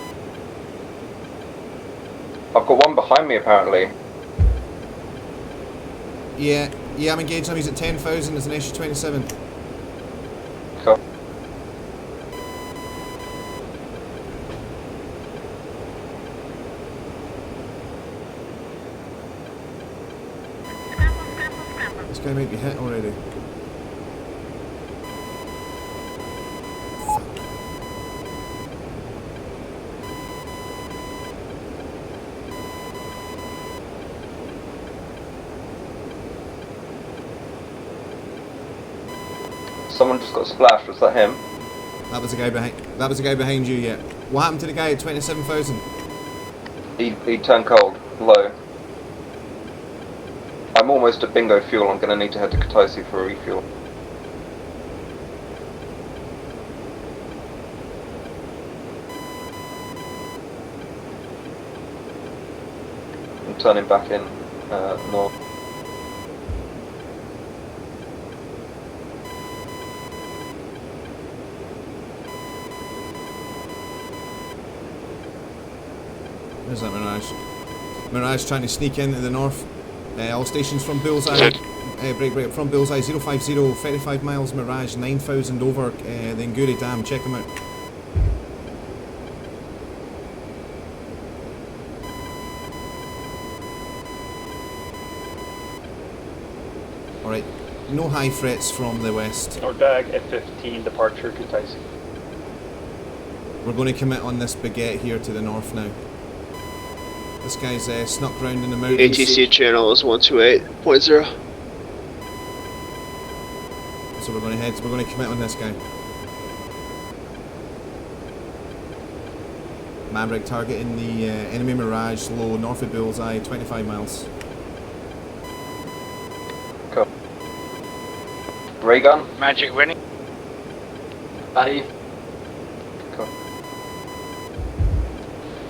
I've got one behind me apparently. Yeah, I'm engaged him. He's at 10,000 as an SU-27. Cool. This guy might be hit already. Someone just got splashed. Was that him? That was the guy behind. That was the guy behind you. Yeah. What happened to the guy at 27,000? He turned cold. Low. I'm almost at bingo fuel. I'm going to need to head to Caucasus for a refuel. I'm turning back in north. Where's that Mirage? Mirage trying to sneak into the north. All stations from Bullseye. Break from Bullseye 050, 35 miles Mirage, 9,000 over the Nguri Dam. Check them out. Alright, no high threats from the west. Nordag F-15 departure Caucasus. We're going to commit on this baguette here to the north now. This guy's snuck round in the mountains. ATC channel is 128.0. So we're going to commit on this guy. Maverick targeting the enemy Mirage low north of Bullseye, 25 miles. Cool. Ray gun? Magic winning. Aye. Cool.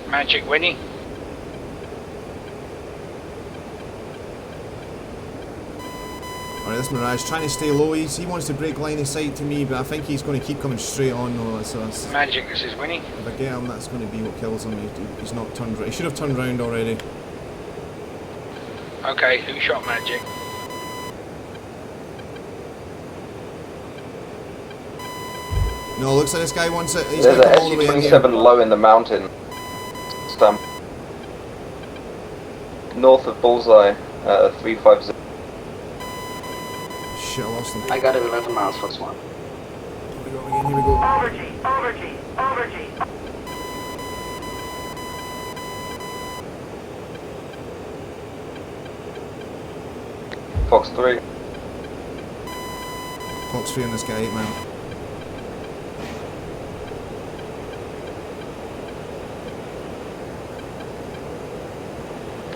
Magic winning. Alright, this Mirage trying to stay low. He wants to break line of sight to me, but I think he's going to keep coming straight on. No, so Magic, this is winning. If I get him, that's going to be what kills him. He's not turned. He should have turned round already. Okay, who shot Magic? No, looks like this guy wants it. He's There's going to an come all the way in here. SU-27 low in the mountain. Stump. North of Bullseye, 350. Shit, I lost him. I got it 11 miles for this one. Here we go again, here we go. Overgy. Fox 3. Fox 3 on this guy, 8 mile.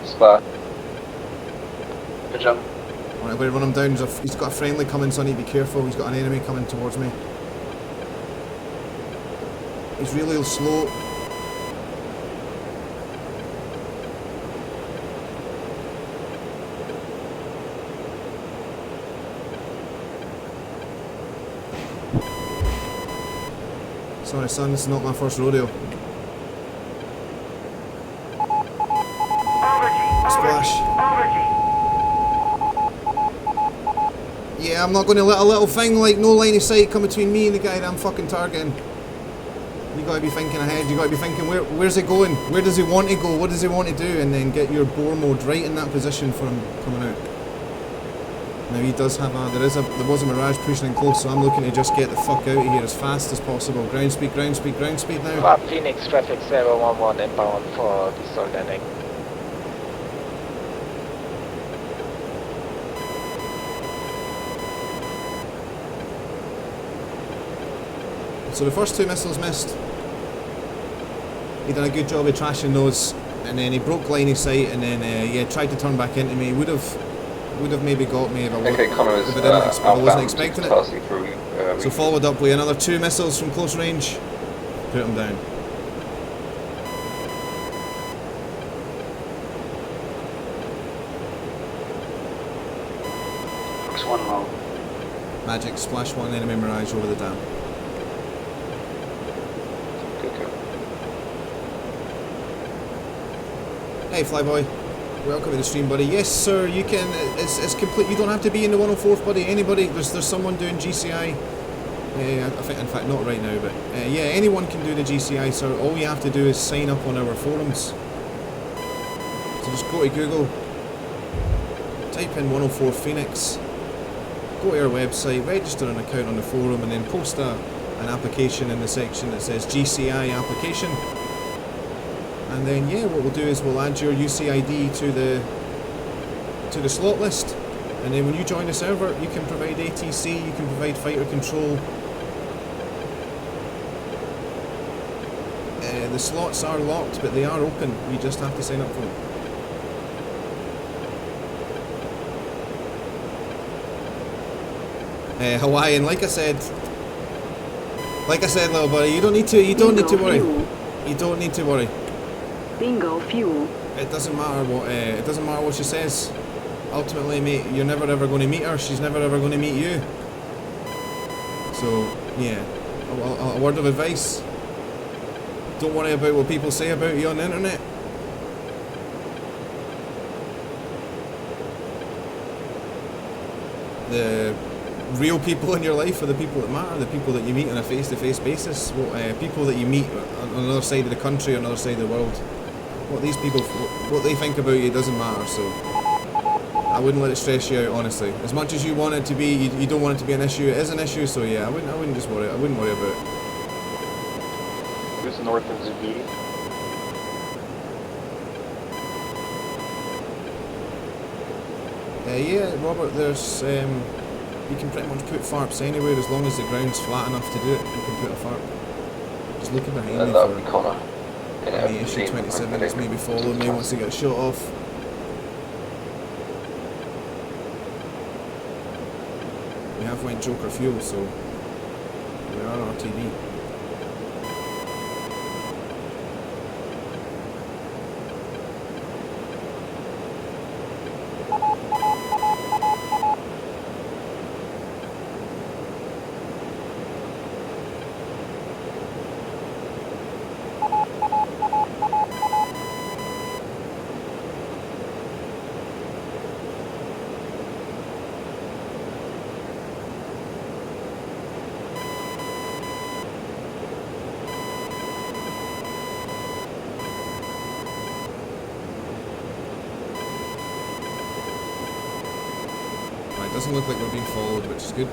Splash. Good job. Alright, I'm going to run him down. He's got a friendly coming, so I need to be careful. He's got an enemy coming towards me. He's really slow. Sorry son, this is not my first rodeo. Splash. Yeah, I'm not going to let a little thing like no line of sight come between me and the guy that I'm fucking targeting. You gotta be thinking ahead, you gotta be thinking where's it going? Where does he want to go? What does he want to do? And then get your bore mode right in that position for him coming out. Now he does have there was a Mirage pushing in close, so I'm looking to just get the fuck out of here as fast as possible. Ground speed now. Phoenix traffic 711 inbound for the landing. So the first two missiles missed. He done a good job of trashing those, and then he broke line of sight, and then yeah, tried to turn back into me. Would have maybe got me if I wasn't expecting it. So followed up with another two missiles from close range. Put him down. Fox 1 low. Magic, splash one, enemy Mirage over the dam. Hey Flyboy, welcome to the stream, buddy. Yes sir, you can, it's complete, you don't have to be in the 104th, buddy. Anybody, there's someone doing GCI, I think, in fact not right now, but yeah, anyone can do the GCI, sir. All you have to do is sign up on our forums. So just go to Google, type in 104 Phoenix, go to our website, register an account on the forum, and then post an application in the section that says GCI application. And then yeah, what we'll do is we'll add your UCID to the slot list, and then when you join the server, you can provide ATC, you can provide fighter control. The slots are locked, but they are open. You just have to sign up for them. Hawaiian, like I said, little buddy, you don't need to worry. You don't need to worry. Bingo fuel. It doesn't matter what she says. Ultimately, mate, you're never ever going to meet her. She's never ever going to meet you. So yeah, a word of advice: don't worry about what people say about you on the internet. The real people in your life are the people that matter, the people that you meet on a face-to-face basis, people that you meet on another side of the country, another side of the world. What these people, what they think about you doesn't matter, so I wouldn't let it stress you out, honestly. As much as you want it to be, you don't want it to be an issue, it is an issue, so yeah, I wouldn't just worry, I wouldn't worry about it. Who's north of Zubiri? Yeah, Robert, there's, you can pretty much put farps anywhere as long as the ground's flat enough to do it, you can put a farp. Just looking behind me that would be for Connor. any SU-27 that's maybe following me once they get shot off. We have went Joker fuel, so we are on RTB. Doesn't look like we're being followed, which is good.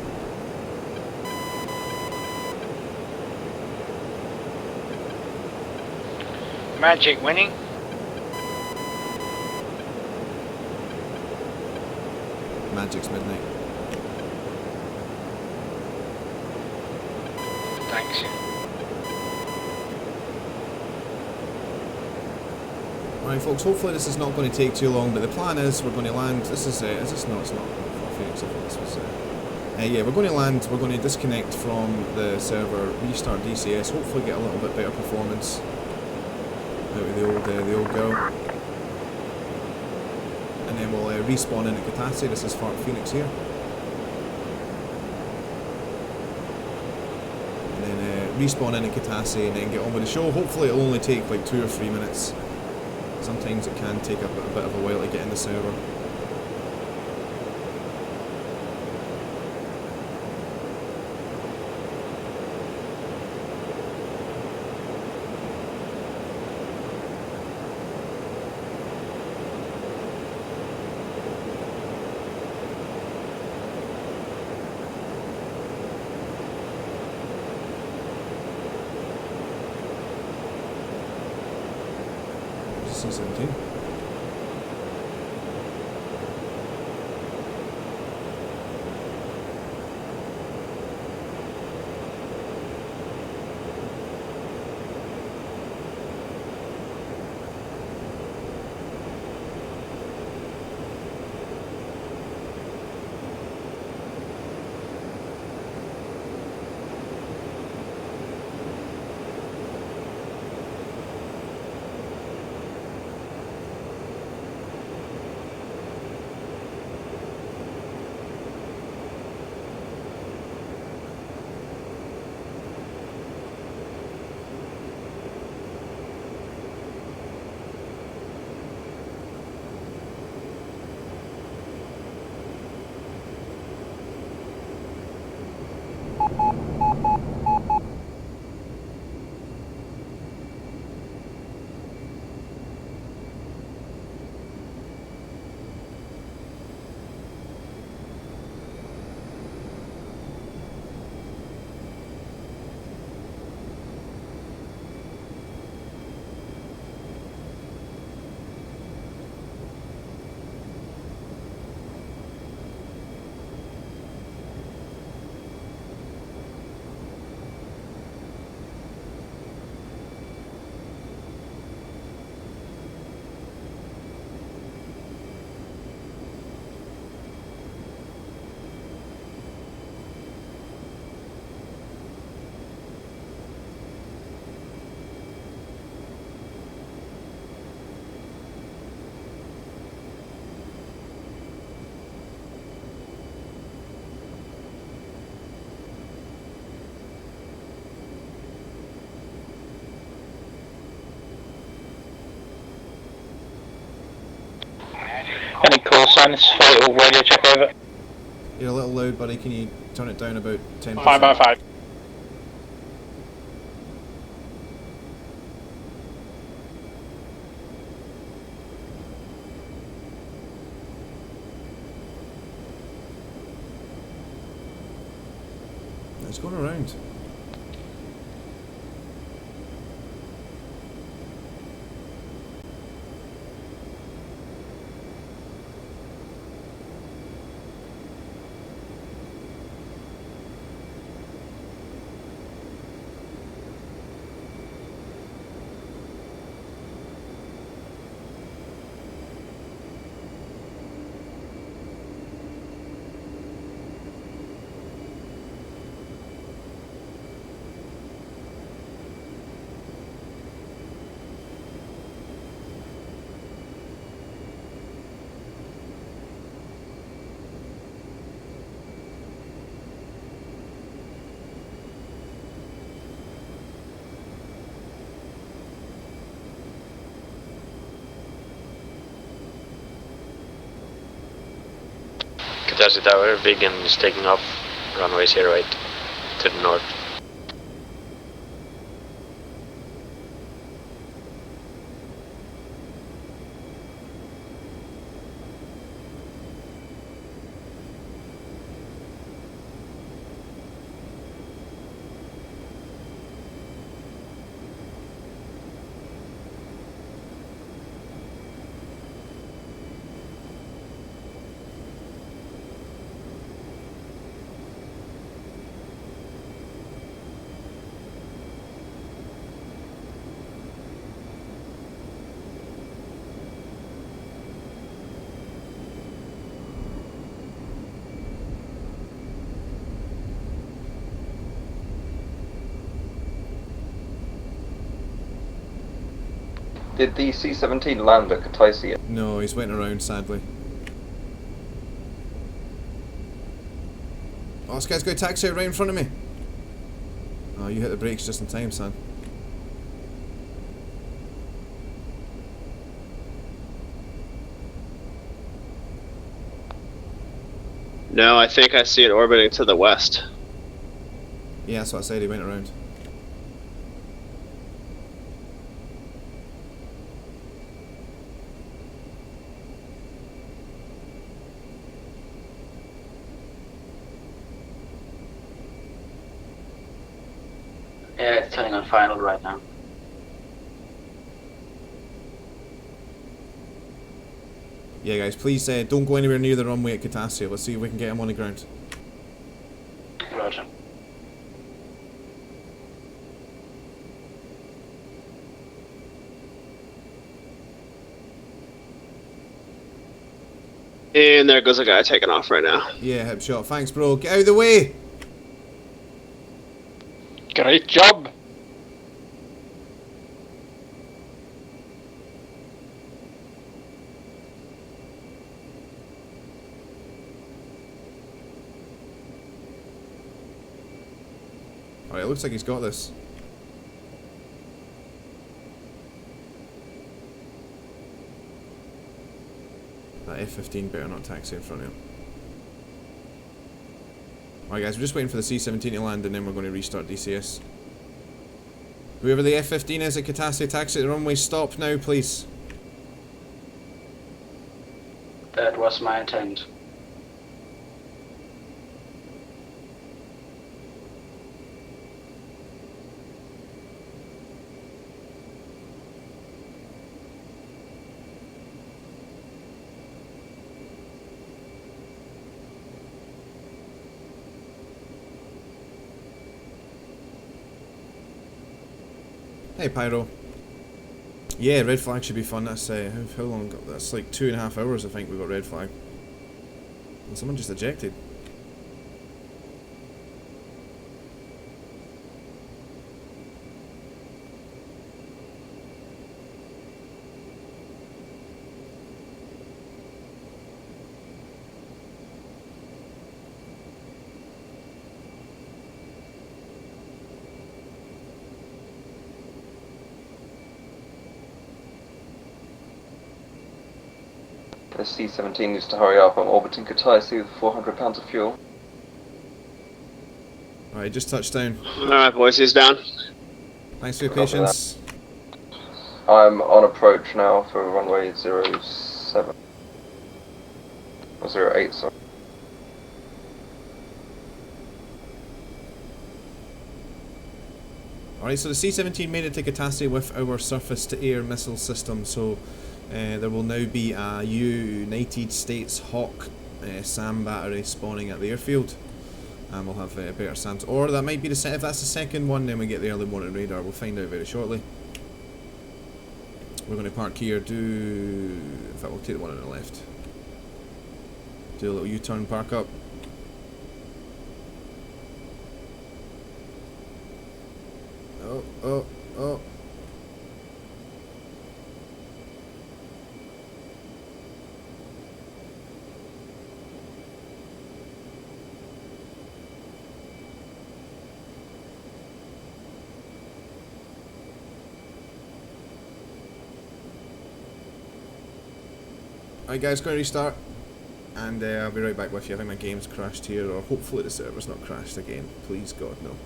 Magic winning. Magic's midnight. Thanks. Right, folks, hopefully this is not going to take too long, but the plan is we're going to land. This is it's not Phoenix, I think this was yeah, we're going to land, we're going to disconnect from the server, restart DCS, hopefully get a little bit better performance out of the old girl. And then we'll respawn in at Caucasus. This is Fart Phoenix here. And then respawn in at Caucasus and then get on with the show. Hopefully it'll only take like 2 or 3 minutes. Sometimes it can take a bit of a while to get in the server. C-17. Any call signs? Little radio check over. You're a little loud, buddy. Can you turn it down about 10%? 5 by 5. It's going around. Caucasus Tower, Vegan is taking off, runways here right, to the north. Did the C-17 land at Caucasus yet? No, he's waiting around, sadly. Oh, this guy's got a taxi right in front of me. Oh, you hit the brakes just in time, son. No, I think I see it orbiting to the west. Yeah, that's what I said, he went around. Yeah, it's turning on final right now. Yeah, guys, please don't go anywhere near the runway at Caucasus. Let's see if we can get him on the ground. Roger. And there goes a guy taking off right now. Yeah, hip shot. Thanks, bro. Get out of the way! Great job! Alright, it looks like he's got this. That F-15 better not taxi in front of him. Alright guys, we're just waiting for the C-17 to land and then we're going to restart DCS. Whoever the F-15 is at Caucasus, taxi at the runway, stop now please. That was my intent. Hey Pyro. Yeah, red flag should be fun. That's how long? That's like 2.5 hours I think we got red flag. And someone just ejected. The C-17 needs to hurry up. I'm orbiting Kutaisi with 400 pounds of fuel. Alright, just touched down. Alright, boys, he's down. Thanks for your patience. I'm on approach now for runway 07. Or 08, sorry. Alright, so the C-17 made it to Caucasus with our surface-to-air missile system, so there will now be a United States Hawk SAM battery spawning at the airfield, and we'll have better SAMs. Or that might be if that's the second one, then we get the early morning radar. We'll find out very shortly. We're going to park here, in fact we'll take the one on the left. Do a little U-turn, park up. Oh. Alright guys, going to restart, and I'll be right back with you. I think my game's crashed here, or hopefully the server's not crashed again. Please God, no.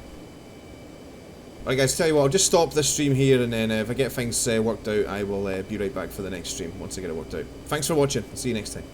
Alright guys, tell you what, I'll just stop this stream here, and then if I get things worked out, I will be right back for the next stream once I get it worked out. Thanks for watching, see you next time.